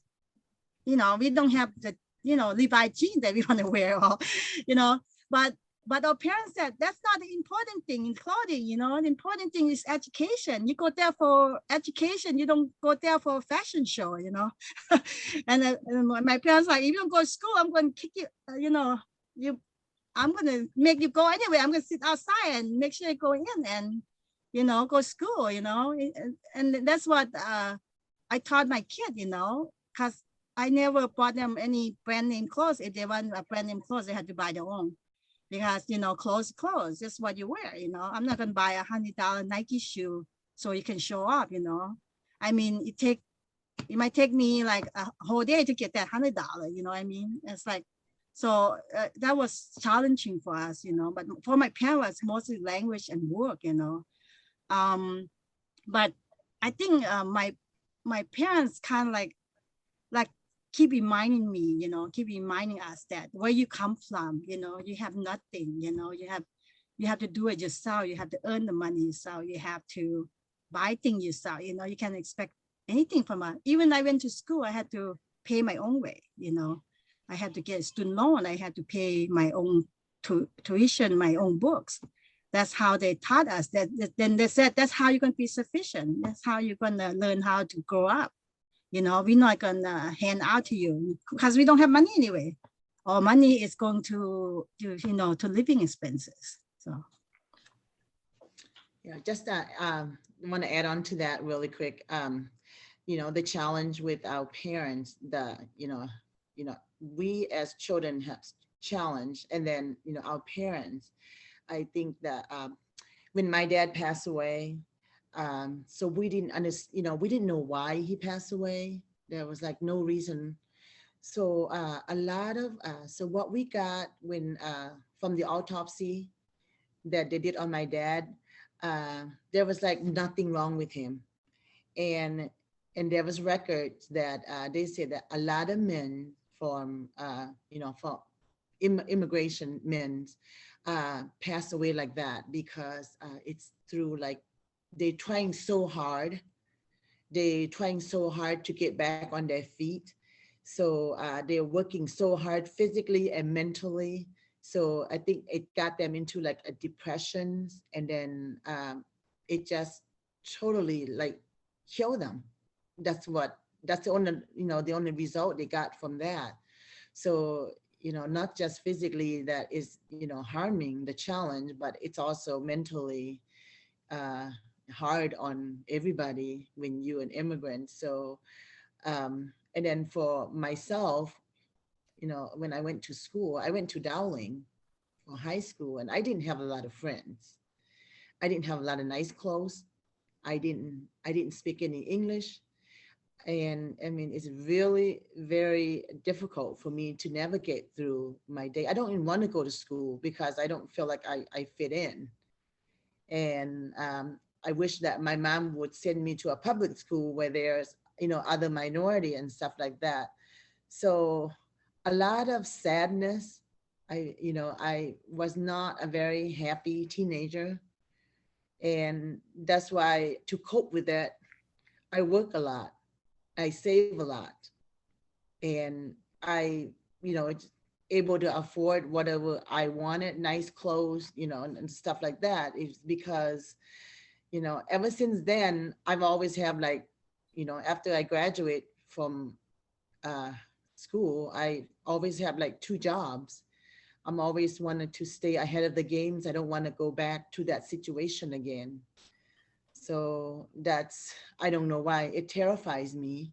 you know, we don't have the, you know, Levi jeans that we want to wear, or, you know, but our parents said that's not the important thing in clothing, you know. The important thing is education. You go there for education. You don't go there for a fashion show, you know. and my parents like, if you don't go to school, I'm going to kick you, you know, I'm going to make you go anyway. I'm going to sit outside and make sure you go in and, you know, go to school, you know. And that's what I taught my kid, you know, because I never bought them any brand name clothes. If they want a brand name clothes, they had to buy their own. Because, you know, clothes, that's what you wear, you know. I'm not going to buy $100 Nike shoe so you can show up, you know. I mean, it might take me like a whole day to get that $100, you know what I mean? It's like, so that was challenging for us, you know, but for my parents, mostly language and work, you know. But I think my parents kind of like keep reminding me, you know, keep reminding us that where you come from, you know, you have nothing, you know, you have to do it yourself. You have to earn the money yourself. You have to buy things yourself. You know, you can't expect anything from us. Even I went to school, I had to pay my own way, you know. I had to get a student loan. I had to pay my own tuition, my own books. That's how they taught us. Then they said, that's how you're going to be sufficient. That's how you're going to learn how to grow up. You know, we're not going to hand out to you because we don't have money anyway. Our money is going to you know, to living expenses. So. Yeah, just want to add on to that really quick. You know, the challenge with our parents, you know, we as children have challenge, and then, you know, our parents. I think that when my dad passed away, so we didn't understand, you know, we didn't know why he passed away. There was like no reason. So a lot of, so what we got when, from the autopsy that they did on my dad, there was like nothing wrong with him. And there was records that they said that a lot of men from, you know, from immigration men pass away like that because it's through like, they're trying so hard to get back on their feet. So they're working so hard physically and mentally. So I think it got them into like a depression, and then it just totally like killed them. That's the only, you know, the only result they got from that. So, you know, not just physically that is, you know, harming the challenge, but it's also mentally hard on everybody when you're an immigrant. So, and then for myself, you know, when I went to school, I went to Dowling for high school, and I didn't have a lot of friends. I didn't have a lot of nice clothes. I didn't speak any English. And I mean, it's really very difficult for me to navigate through my day. I don't even want to go to school because I don't feel like I fit in. And I wish that my mom would send me to a public school where there's, you know, other minority and stuff like that. So a lot of sadness. I was not a very happy teenager. And that's why, to cope with that, I work a lot. I save a lot. And I, you know, it's able to afford whatever I wanted, nice clothes, you know, and stuff like that. It's because, you know, ever since then, I've always had like, you know, after I graduate from school, I always have like 2 jobs. I'm always wanted to stay ahead of the games. I don't want to go back to that situation again. So that's, I don't know why it terrifies me,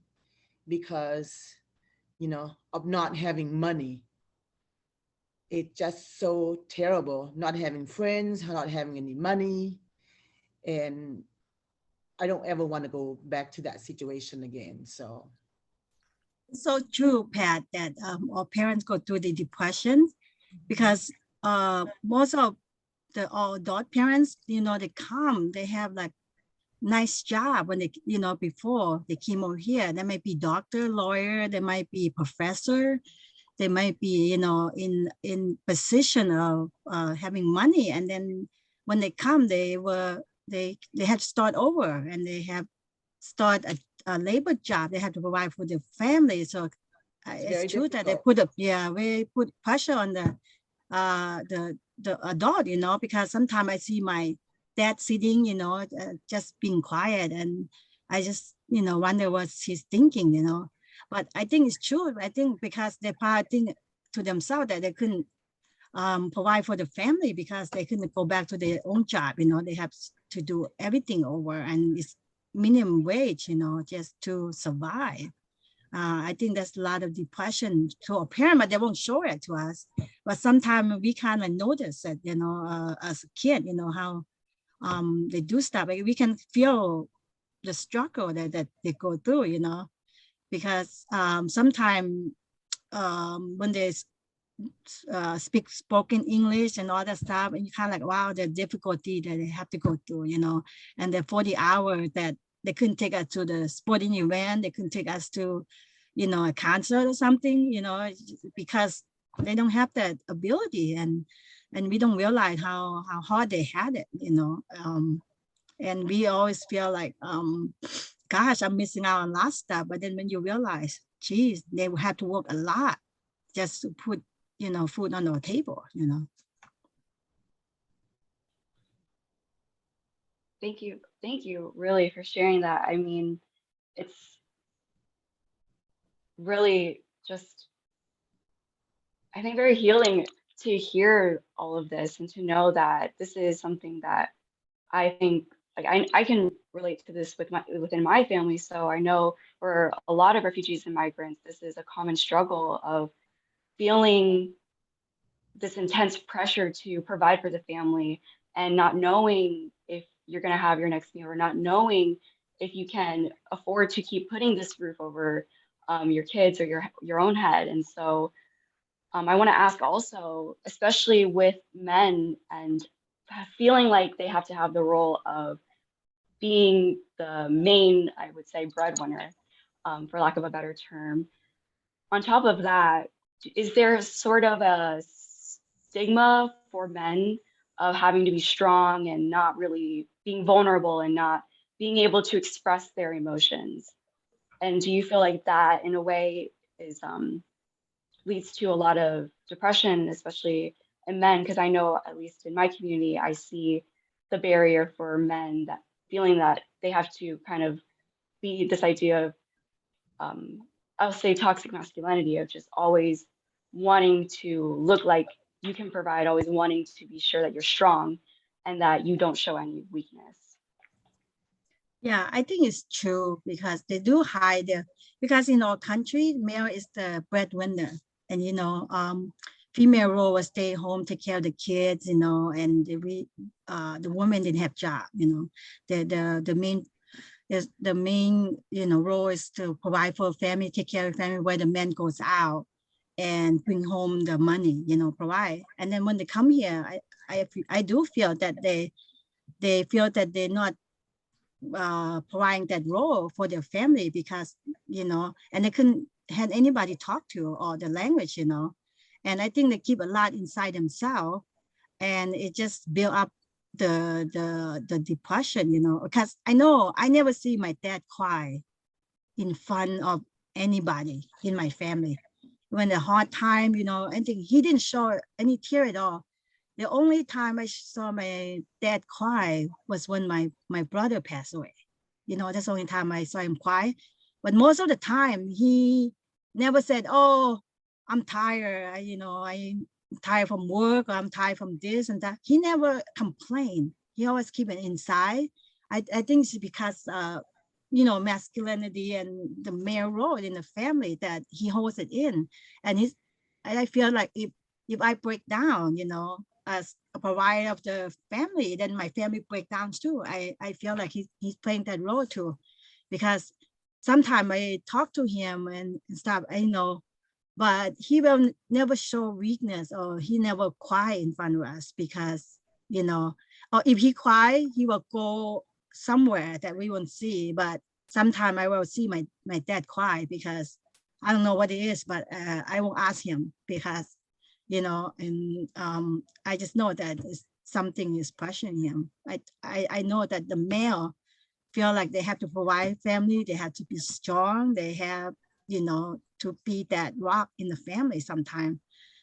because, you know, of not having money. It's just so terrible, not having friends, not having any money. And I don't ever want to go back to that situation again. So So true, Pat, that our parents go through the depression because most of the all adult parents, they come, they have like nice job when they, before they came over here. They might be doctor, lawyer, they might be professor, they might be, in position of having money. And then when they come, they had to start over and they have start a labor job. They have to provide for their family. So very it's true that they difficult. we put pressure on the adult, because sometimes I see my dad sitting, just being quiet, and I just, wonder what he's thinking, But I think it's true. I think because they probably think to themselves that they couldn't provide for the family because they couldn't go back to their own job, they have to do everything over, and it's minimum wage, just to survive. I think there's a lot of depression to a parent, but they won't show it to us. But sometimes we kind of notice it, as a kid, how they do stuff. Like we can feel the struggle that they go through, because sometimes when they speak spoken English and all that stuff, and you kind of like, wow, the difficulty that they have to go through, and the 40 hours that they couldn't take us to the sporting event, they couldn't take us to, a concert or something, because they don't have that ability, and we don't realize how hard they had it, and we always feel like, gosh, I'm missing out on a lot of stuff. But then when you realize, geez, they will have to work a lot just to put, food on our table, Thank you. Thank you really for sharing that. I mean, it's really just, I think, very healing to hear all of this and to know that this is something that I think, like, I can relate to this within my family. So I know for a lot of refugees and migrants, this is a common struggle of feeling this intense pressure to provide for the family and not knowing if you're going to have your next meal, or not knowing if you can afford to keep putting this roof over your kids or your own head. And so I want to ask also, especially with men and feeling like they have to have the role of being the main, I would say, breadwinner, for lack of a better term. On top of that, is there sort of a stigma for men of having to be strong and not really being vulnerable and not being able to express their emotions? And do you feel like that in a way is leads to a lot of depression, especially in men? Because I know, at least in my community, I see the barrier for men, that feeling that they have to kind of be this idea of, I'll say, toxic masculinity, of just always wanting to look like you can provide, always wanting to be sure that you're strong and that you don't show any weakness. Yeah, I think it's true because they do hide because in our country, male is the breadwinner, and female role was stay home, take care of the kids, and the woman didn't have job, the main role is to provide for a family, take care of the family, where the man goes out and bring home the money, provide. And then when they come here, I do feel that they feel that they're not providing that role for their family because, and they couldn't have anybody talk to or the language, and I think they keep a lot inside themselves, and it just build up the depression, because I know I never see my dad cry in front of anybody in my family. When the hard time, I think he didn't show any tear at all. The only time I saw my dad cry was when my brother passed away. That's the only time I saw him cry. But most of the time, he never said, "Oh, I'm tired. I'm tired from work, or I'm tired from this and that." He never complained. He always keep it inside. I think it's because, masculinity and the male role in the family, that he holds it in. And I feel like if I break down, as a provider of the family, then my family break down too. I feel like he's playing that role too, because sometimes I talk to him and stuff, but he will never show weakness, or he never cry in front of us, because, or if he cry, he will go somewhere that we won't see. But sometimes I will see my dad cry, because I don't know what it is, but I won't ask him, because, and I just know that something is pushing him. I know that the male feel like they have to provide family, they have to be strong, they have, to be that rock in the family sometime.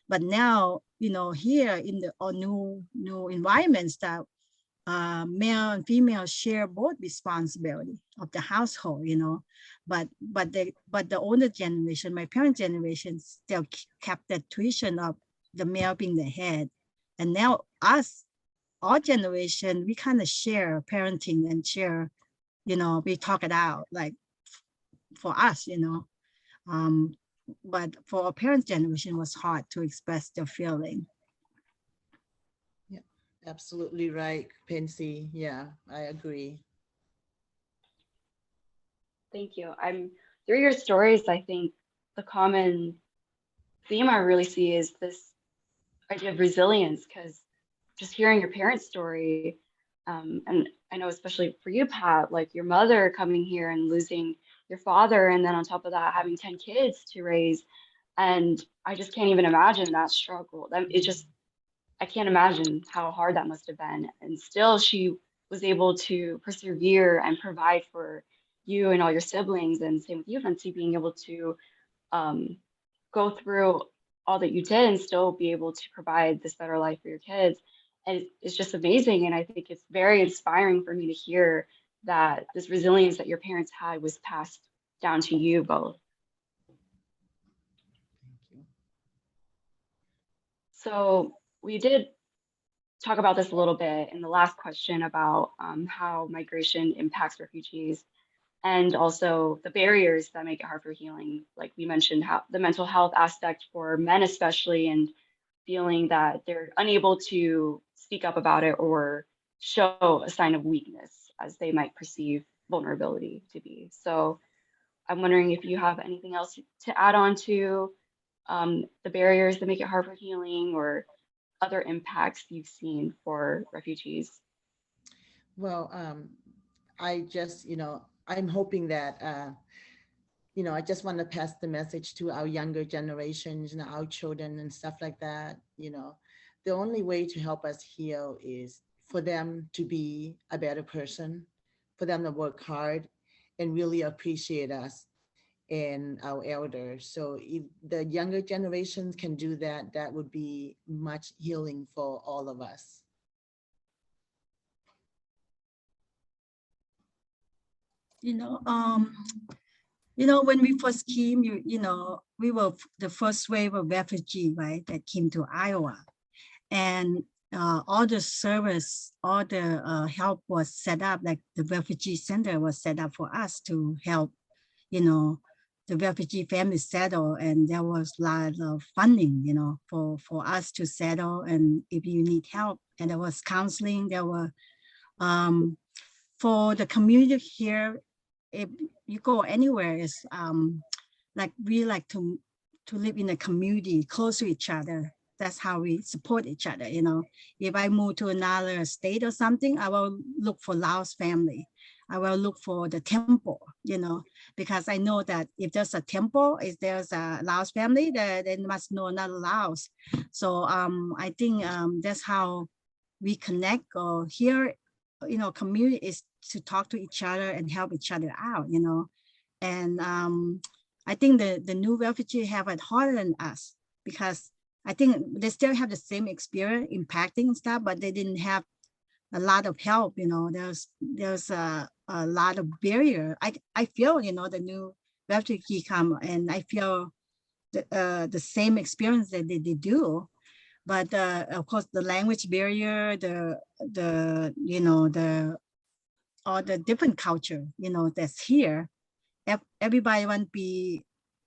But now, here in the new environments, that male and female share both responsibility of the household, but the older generation, my parents' generation, still kept that tradition of the male being the head. And now us, our generation, we kind of share parenting and share, we talk it out, like for us, but for our parents' generation, it was hard to express their feeling. Yeah, absolutely right, Phensy. Yeah, I agree. Thank you. Through your stories, I think the common theme I really see is this idea of resilience, because just hearing your parents' story, and I know especially for you, Pat, like your mother coming here and losing your father, and then on top of that, having 10 kids to raise. And I just can't even imagine that struggle. I can't imagine how hard that must have been. And still she was able to persevere and provide for you and all your siblings. And same with you, Phensy, being able to go through all that you did and still be able to provide this better life for your kids. And it's just amazing. And I think it's very inspiring for me to hear that this resilience that your parents had was passed down to you both. Thank you. So we did talk about this a little bit in the last question about how migration impacts refugees, and also the barriers that make it hard for healing. Like we mentioned, how the mental health aspect for men especially, and feeling that they're unable to speak up about it or show a sign of weakness as they might perceive vulnerability to be. So I'm wondering if you have anything else to add on to the barriers that make it hard for healing, or other impacts you've seen for refugees. Well, I just, I'm hoping that, I just want to pass the message to our younger generations and our children and stuff like that. The only way to help us heal is for them to be a better person, for them to work hard and really appreciate us and our elders. So if the younger generations can do that, that would be much healing for all of us. When we first came, we were the first wave of refugee, right, that came to Iowa. And all the service, all the help was set up, like the refugee center was set up for us to help, the refugee families settle. And there was a lot of funding, for us to settle. And if you need help, and there was counseling, there were, for the community here, if you go anywhere, is like we like to live in a community close to each other. That's how we support each other. If I move to another state or something, I will look for Laos family. I will look for the temple, because I know that if there's a temple, if there's a Laos family, they must know another Laos. So I think that's how we connect, or here, community is to talk to each other and help each other out, And I think the new refugee have it harder than us, because I think they still have the same experience impacting and stuff, but they didn't have a lot of help. There's a lot of barrier. I feel, the new refugee come, and I feel the same experience that they do. But of course, the language barrier, all the different culture, that's here. Everybody want to be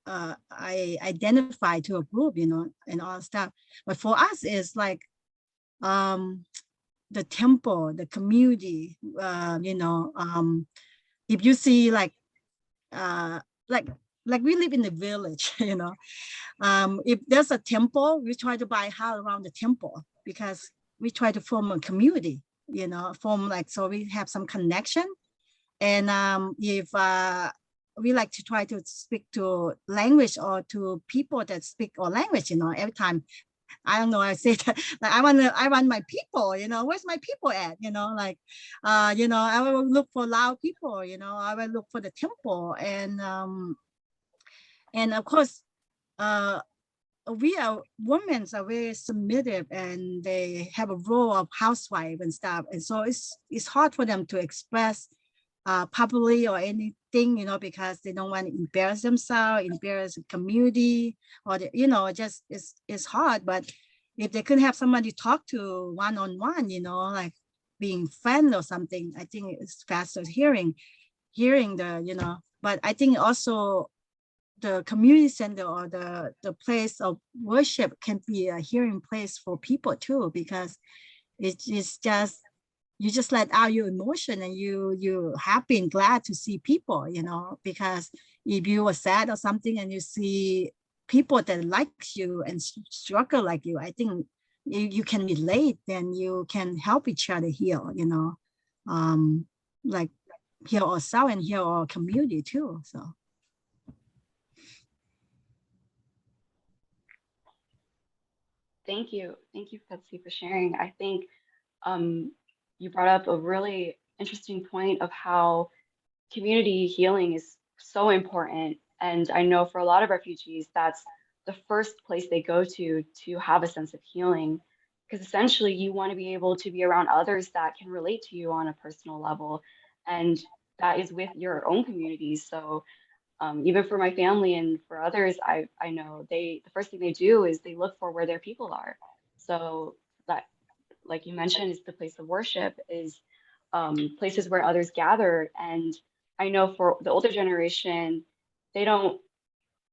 I identify to a group, and all stuff. But for us, it's like the temple, the community, if you see like like we live in the village, you know. If there's a temple, we try to buy a house around the temple because we try to form a community, you know, so we have some connection. And if we like to try to speak to language or to people that speak our language, you know, every time, I don't know, I say that, like, I want my people, you know, where's my people at, you know, like, you know, I will look for Lao people, you know, I will look for the temple. And of course, women are very submissive and they have a role of housewife and stuff. And so it's hard for them to express publicly or anything, you know, because they don't want to embarrass themselves, embarrass the community, or you know, just it's hard. But if they could have somebody to talk to one-on-one, you know, like being friend or something, I think it's faster hearing the, you know. But I think also the community center or the place of worship can be a hearing place for people too, because it's just, you just let out your emotion and you're happy and glad to see people, you know, because if you are sad or something and you see people that like you and struggle like you, I think you can relate, then you can help each other heal, you know, like heal ourselves and heal our community too, so. Thank you, Phensy, for sharing. I think you brought up a really interesting point of how community healing is so important. And I know for a lot of refugees, that's the first place they go to have a sense of healing, because essentially you want to be able to be around others that can relate to you on a personal level. And that is with your own communities. So even for my family and for others, I know the first thing they do is they look for where their people are. So that, like you mentioned, is the place of worship, is places where others gather. And I know for the older generation, they don't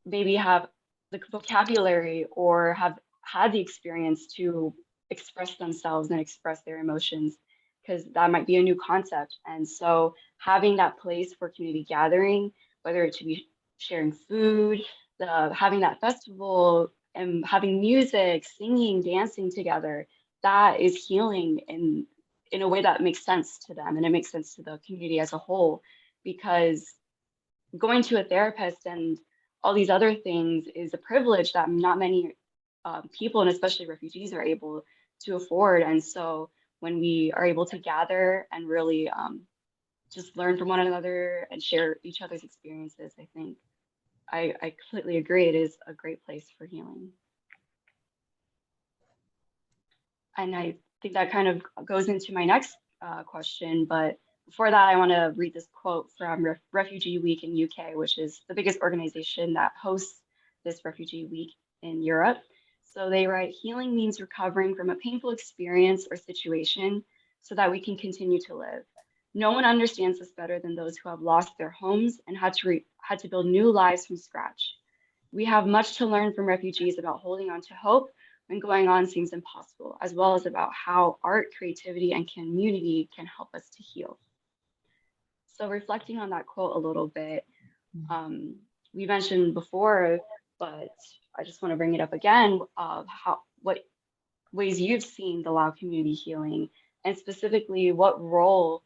maybe have the vocabulary or have had the experience to express themselves and express their emotions, because that might be a new concept. And so having that place for community gathering, whether it to be sharing food, having that festival and having music, singing, dancing together, that is healing in a way that makes sense to them, and it makes sense to the community as a whole. Because going to a therapist and all these other things is a privilege that not many people, and especially refugees, are able to afford. And so when we are able to gather and really just learn from one another and share each other's experiences, I think I completely agree. It is a great place for healing. And I think that kind of goes into my next question. But before that, I want to read this quote from Refugee Week in UK, which is the biggest organization that hosts this Refugee Week in Europe. So they write, "Healing means recovering from a painful experience or situation so that we can continue to live. No one understands this better than those who have lost their homes and had to build new lives from scratch. We have much to learn from refugees about holding on to hope when going on seems impossible, as well as about how art, creativity, and community can help us to heal." So reflecting on that quote a little bit, we mentioned before, but I just want to bring it up again, of what ways you've seen the Lao community healing, and specifically what role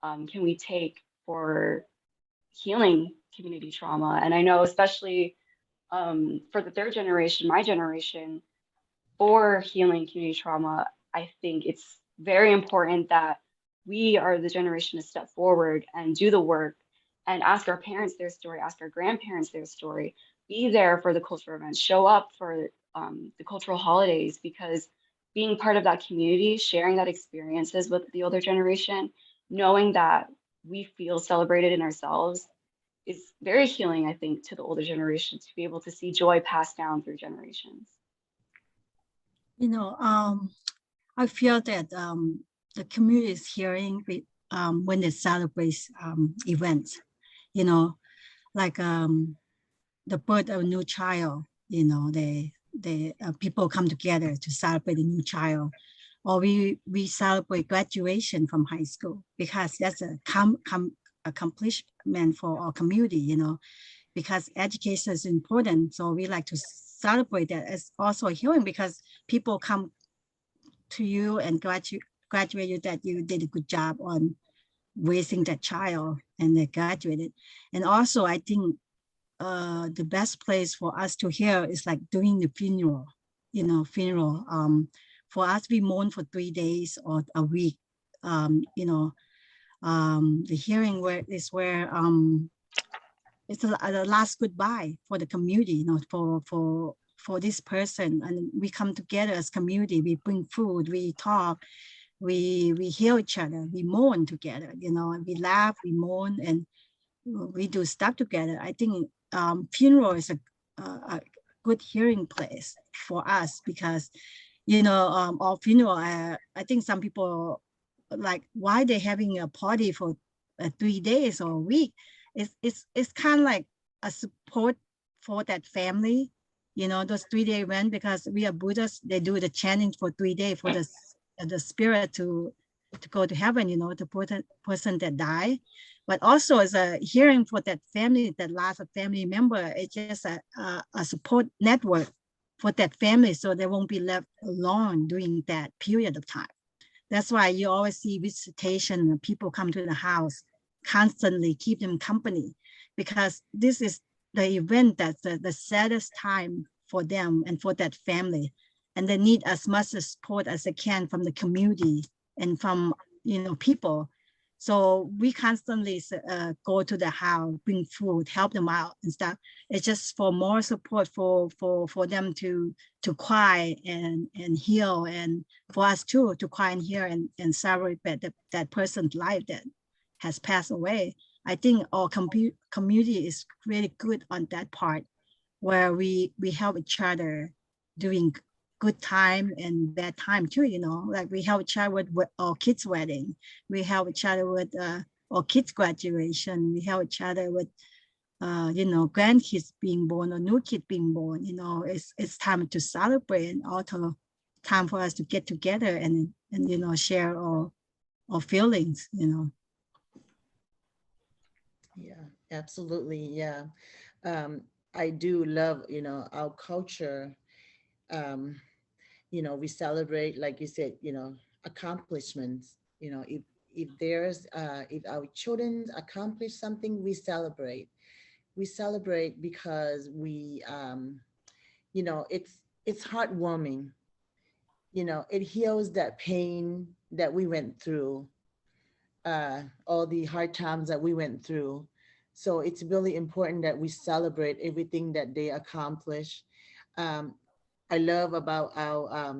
can we take for healing community trauma. And I know especially for the third generation, my generation, for healing community trauma, I think it's very important that we are the generation to step forward and do the work and ask our parents their story, ask our grandparents their story, be there for the cultural events, show up for the cultural holidays, because being part of that community, sharing that experiences with the older generation, knowing that we feel celebrated in ourselves, is very healing, I think, to the older generation, to be able to see joy passed down through generations. You know, I feel that the community is hearing when they celebrate events, you know, like the birth of a new child, you know, people come together to celebrate a new child, or we celebrate graduation from high school, because that's a accomplishment for our community, you know, because education is important. So we like to celebrate that as also a healing, because people come to you and graduate you that you did a good job on raising that child and they graduated. And also I think the best place for us to hear is like doing the funeral, you know, funeral. For us, we mourn for 3 days or a week. You know, the hearing where is where it's a last goodbye for the community, you know, for this person, and we come together as community. We bring food, we talk, we heal each other, we mourn together, you know, and we laugh, we mourn, and we do stuff together. I think funeral is a good hearing place for us because, you know, our funeral, I think some people like, why they having a party for 3 days or a week? It's kind of like a support for that family, you know, those 3-day event, because we are Buddhists, they do the chanting for 3 days for the spirit to go to heaven, you know, the person that died. But also as a hearing for that family that lost a family member, it's just a support network for that family, so they won't be left alone during that period of time. That's why you always see visitation, people come to the house constantly, keep them company, because this is the event that's the saddest time for them and for that family. And they need as much support as they can from the community and from, you know, people. So we constantly go to the house, bring food, help them out and stuff. It's just for more support for them to cry and heal, and for us too to cry and heal and celebrate that person's life that has passed away. I think our community is really good on that part, where we help each other during good time and bad time too, you know, like we help each other with our kids' wedding, we help each other with our kids' graduation, we help each other with you know, grandkids being born or new kids being born. You know, it's time to celebrate, and also time for us to get together and you know, share our feelings, you know. Yeah, absolutely. Yeah. I do love, you know, our culture. Um, you know, we celebrate, like you said, you know, accomplishments. You know, if there's if our children accomplish something, we celebrate. We celebrate because we you know, it's heartwarming. You know, it heals that pain that we went through, all the hard times that we went through. So it's really important that we celebrate everything that they accomplish. Um, I love about our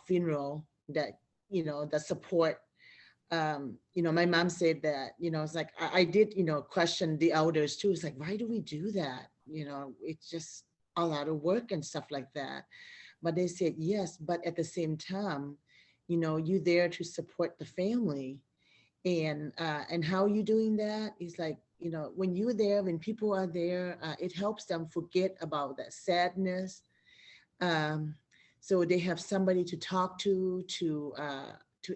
funeral that, you know, the support. You know, my mom said that, you know, it's like I did, you know, question the elders too. It's like, why do we do that? You know, it's just a lot of work and stuff like that. But they said yes, but at the same time, you know, you there to support the family. And how you doing that is like, you know, when you're there, when people are there, it helps them forget about that sadness. um, so they have somebody to talk to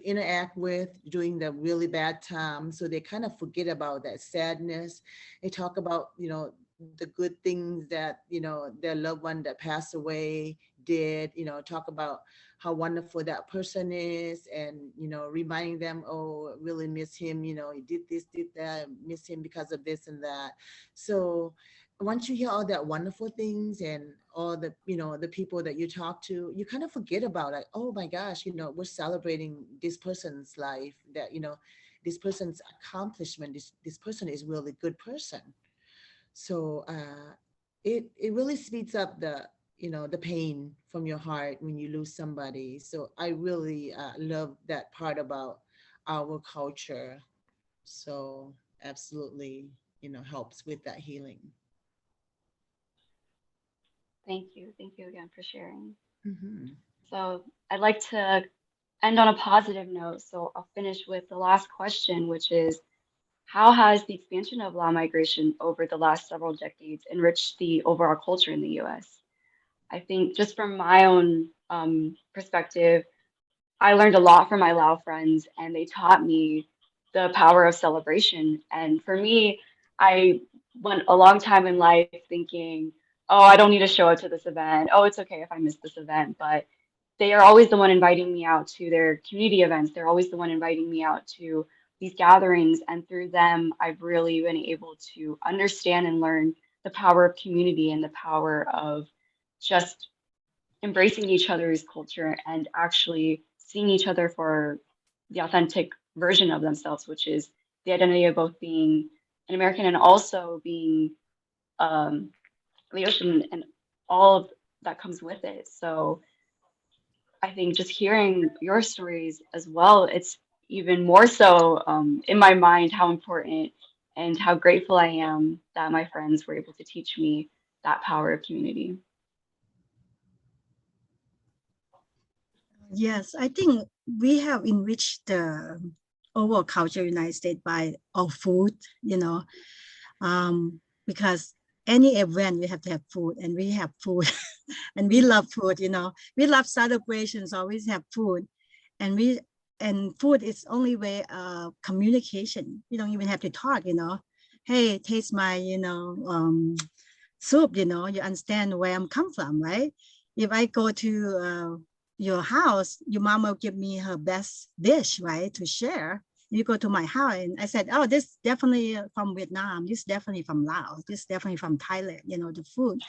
interact with during the really bad time, so they kind of forget about that sadness. They talk about, you know, the good things that, you know, their loved one that passed away did, you know, talk about how wonderful that person is, and, you know, reminding them, oh, really miss him, you know, he did this, did that, miss him because of this and that. So once you hear all that wonderful things and all the, you know, the people that you talk to, you kind of forget about it. Oh my gosh, you know, we're celebrating this person's life, that, you know, this person's accomplishment, this person is really good person. So it really speeds up the, you know, the pain from your heart when you lose somebody. So I really love that part about our culture. So absolutely, you know, helps with that healing. Thank you. Thank you again for sharing. Mhm. So I'd like to end on a positive note. So I'll finish with the last question, which is, how has the expansion of law migration over the last several decades enriched the overall culture in the US? I think just from my own perspective, I learned a lot from my Lao friends, and they taught me the power of celebration. And for me, I went a long time in life thinking, oh, I don't need to show up to this event. Oh, it's okay if I miss this event. But they are always the one inviting me out to their community events. They're always the one inviting me out to these gatherings. And through them, I've really been able to understand and learn the power of community and the power of just embracing each other's culture and actually seeing each other for the authentic version of themselves, which is the identity of both being an American and also being Laotian and all of that comes with it. So I think just hearing your stories as well, it's even more so in my mind how important and how grateful I am that my friends were able to teach me that power of community. Yes, I think we have enriched the overall culture of the United States by our food, because any event we have to have food, and we have food and we love food, we love celebrations, always have food, and food is only way of communication. You don't even have to talk, hey, taste my, soup, you understand where I'm come from, right? If I go to your house, your mom will give me her best dish, right, to share. You go to my house and I said, oh, this definitely from Vietnam, this definitely from Laos, this definitely from Thailand, the food.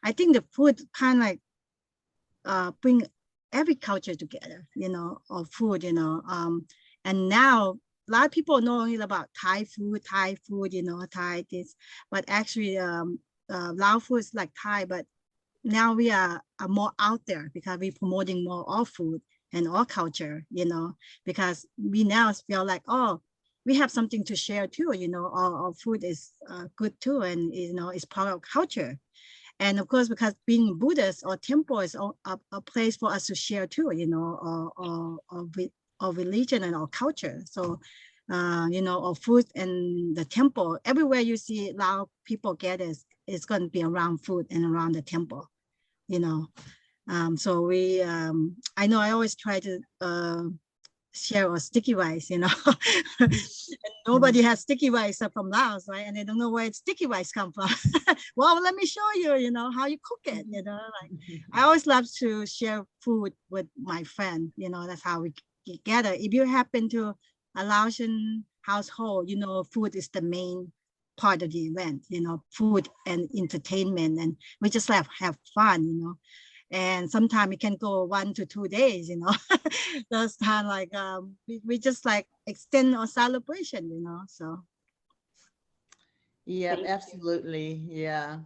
I think the food kind of like bring every culture together, or food, and now a lot of people know only about Thai food, Thai this, but actually Lao food is like Thai, but now we are more out there because we're promoting more all food and all culture, because we now feel like, oh, we have something to share too, our food is good too, and it's part of culture. And of course, because being Buddhist or temple is a place for us to share too, our religion and our culture. So, our food and the temple, everywhere you see Lao people get is going to be around food and around the temple, so we, I know I always try to share a sticky rice, and nobody has sticky rice from Laos, right? And they don't know where sticky rice come from. Well, let me show you, how you cook it, like I always love to share food with my friend, that's how we get together. If you happen to a Laotian household, food is the main part of the event, food and entertainment, and we just have fun, and sometimes it can go 1 to 2 days, those time like we just like extend our celebration, so. Yeah, Thank you. absolutely. Yeah.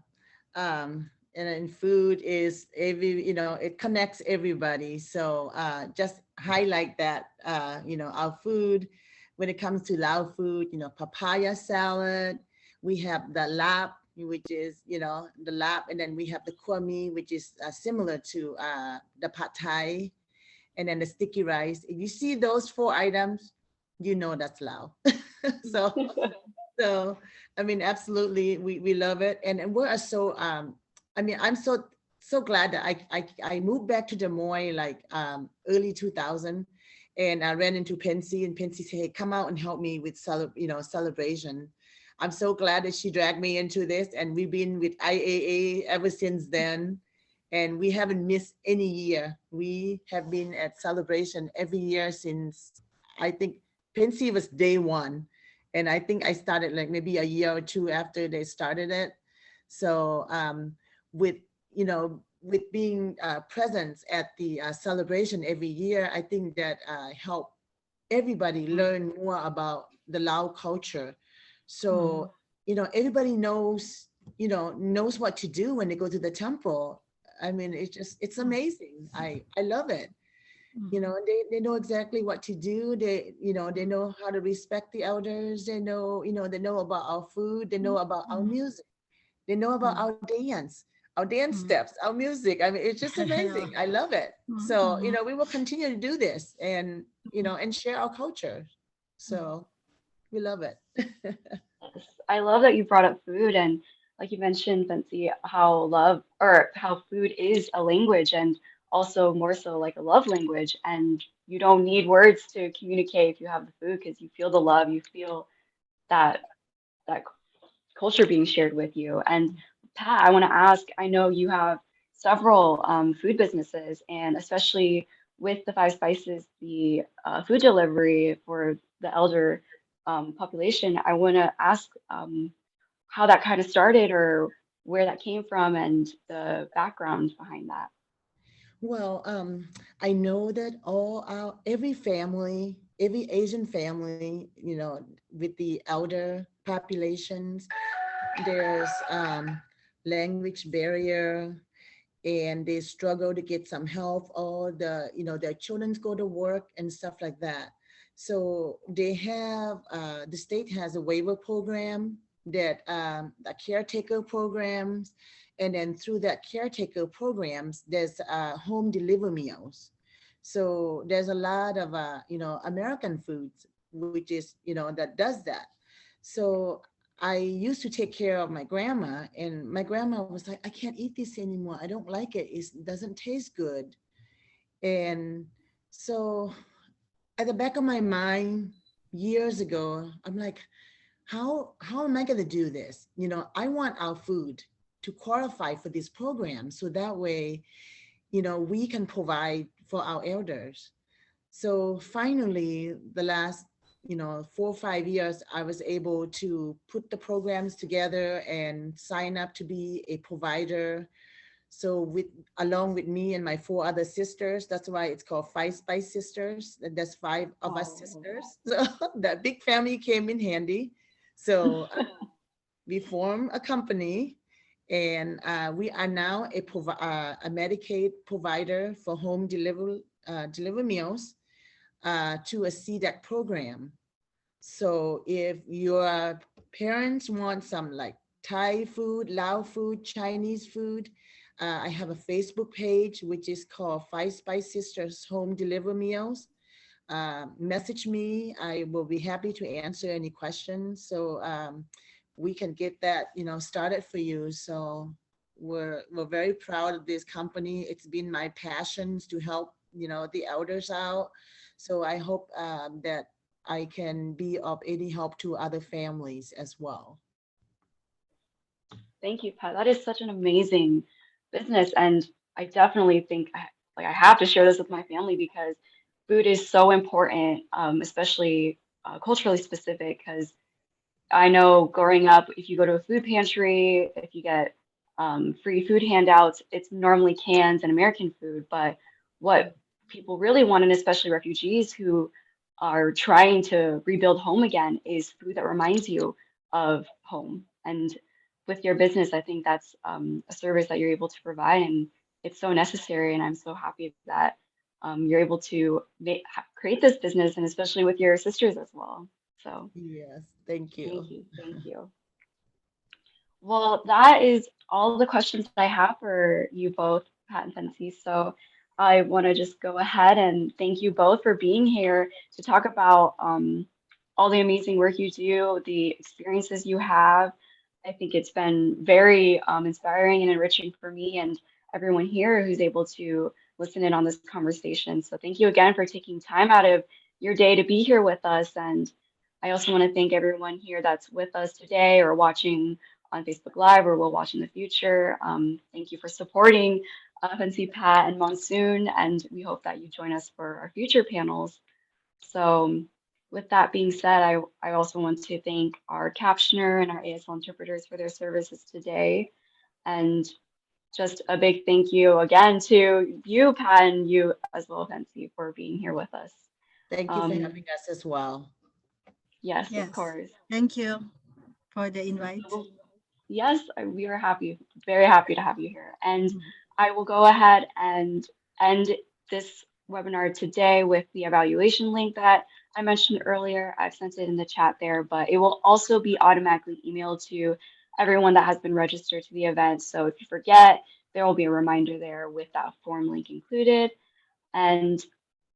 And food is it connects everybody. So just highlight that, our food, when it comes to Lao food, papaya salad, we have the lap, which is, the lap, and then we have the 𝐂𝐎𝐿, which is similar to the pad thai, and then the sticky rice. If you see those 4 items, that's Lao. So, I mean, absolutely, we love it, and we are so. I'm so glad that I moved back to Des Moines like early 2000, and I ran into Phensy, and Phensy said, "Hey, come out and help me with celebration." I'm so glad that she dragged me into this, and we've been with IAA ever since then, and we haven't missed any year. We have been at celebration every year since, I think Phensy was day 1. And I think I started like maybe a year or 2 after they started it. So with being present at the celebration every year, I think that helped everybody learn more about the Lao culture. So, everybody knows what to do when they go to the temple. I mean, it's amazing. I love it. They know exactly what to do. They know how to respect the elders. They know about our food. They know about our music. They know about our dance steps, our music. I mean, it's just amazing. I love it. So, we will continue to do this and share our culture. So we love it. Yes, I love that you brought up food and like you mentioned, Phensy, how food is a language and also more so like a love language, and you don't need words to communicate if you have the food, because you feel the love, you feel that that culture being shared with you. And Pat, I want to ask, I know you have several food businesses, and especially with the Five Spices, the food delivery for the elder population, I want to ask how that kind of started, or where that came from, and the background behind that. Well, I know that every family, every Asian family, with the elder populations, there's language barrier, and they struggle to get some help, or their children go to work and stuff like that. So they have, the state has a waiver program, that a caretaker programs, and then through that caretaker programs, there's home delivery meals. So there's a lot of American foods, which is that does that. So I used to take care of my grandma, and my grandma was like, I can't eat this anymore. I don't like it. It doesn't taste good. And so at the back of my mind, years ago, I'm like, how am I going to do this? I want our food to qualify for this program, so that way, we can provide for our elders. So finally, the last 4 or 5 years, I was able to put the programs together and sign up to be a provider. So along with me and my 4 other sisters, that's why it's called Five Spice Sisters. There's 5 of us sisters. So that big family came in handy. So we formed a company, and we are now a Medicaid provider for home delivery meals to a CDEC program. So if your parents want some like Thai food, Lao food, Chinese food, I have a Facebook page, which is called Five Spice Sisters Home Delivery Meals. Message me. I will be happy to answer any questions. So we can get that, started for you. So we're very proud of this company. It's been my passion to help, the elders out. So I hope that I can be of any help to other families as well. Thank you, Pat. That is such an amazing business, and I definitely think I have to share this with my family, because food is so important, especially culturally specific. Because I know growing up, if you go to a food pantry, if you get free food handouts, it's normally cans and American food. But what people really want, and especially refugees who are trying to rebuild home again, is food that reminds you of home. And with your business, I think that's a service that you're able to provide, and it's so necessary. And I'm so happy that you're able to create this business, and especially with your sisters as well. So Yes, thank you. thank you, thank you. Well, that is all the questions that I have for you both, Pat and Phensy. So I want to just go ahead and thank you both for being here to talk about all the amazing work you do, the experiences you have. I think it's been very inspiring and enriching for me and everyone here who's able to listen in on this conversation. So thank you again for taking time out of your day to be here with us. And I also want to thank everyone here that's with us today or watching on Facebook Live, or will watch in the future. Thank you for supporting Phensy, Pat, and Monsoon, and we hope that you join us for our future panels. So with that being said, I also want to thank our captioner and our ASL interpreters for their services today. And just a big thank you again to you, Pat, and you as well, Phensy, for being here with us. Thank you for having us as well. Yes, Yes. of course. Thank you for the invite. Yes, we are happy, very happy to have you here. And I will go ahead and end this webinar today with the evaluation link that I mentioned earlier. I've sent it in the chat there, but it will also be automatically emailed to everyone that has been registered to the event. So if you forget, there will be a reminder there with that form link included. And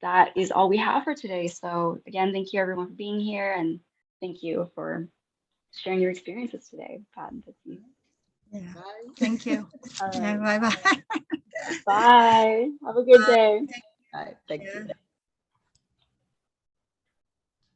that is all we have for today. So again, thank you everyone for being here, and thank you for sharing your experiences today, Pat and Phensy. Yeah. Bye. Thank you. All Yeah, right. bye bye. Bye. Have a good day. All right, thank you.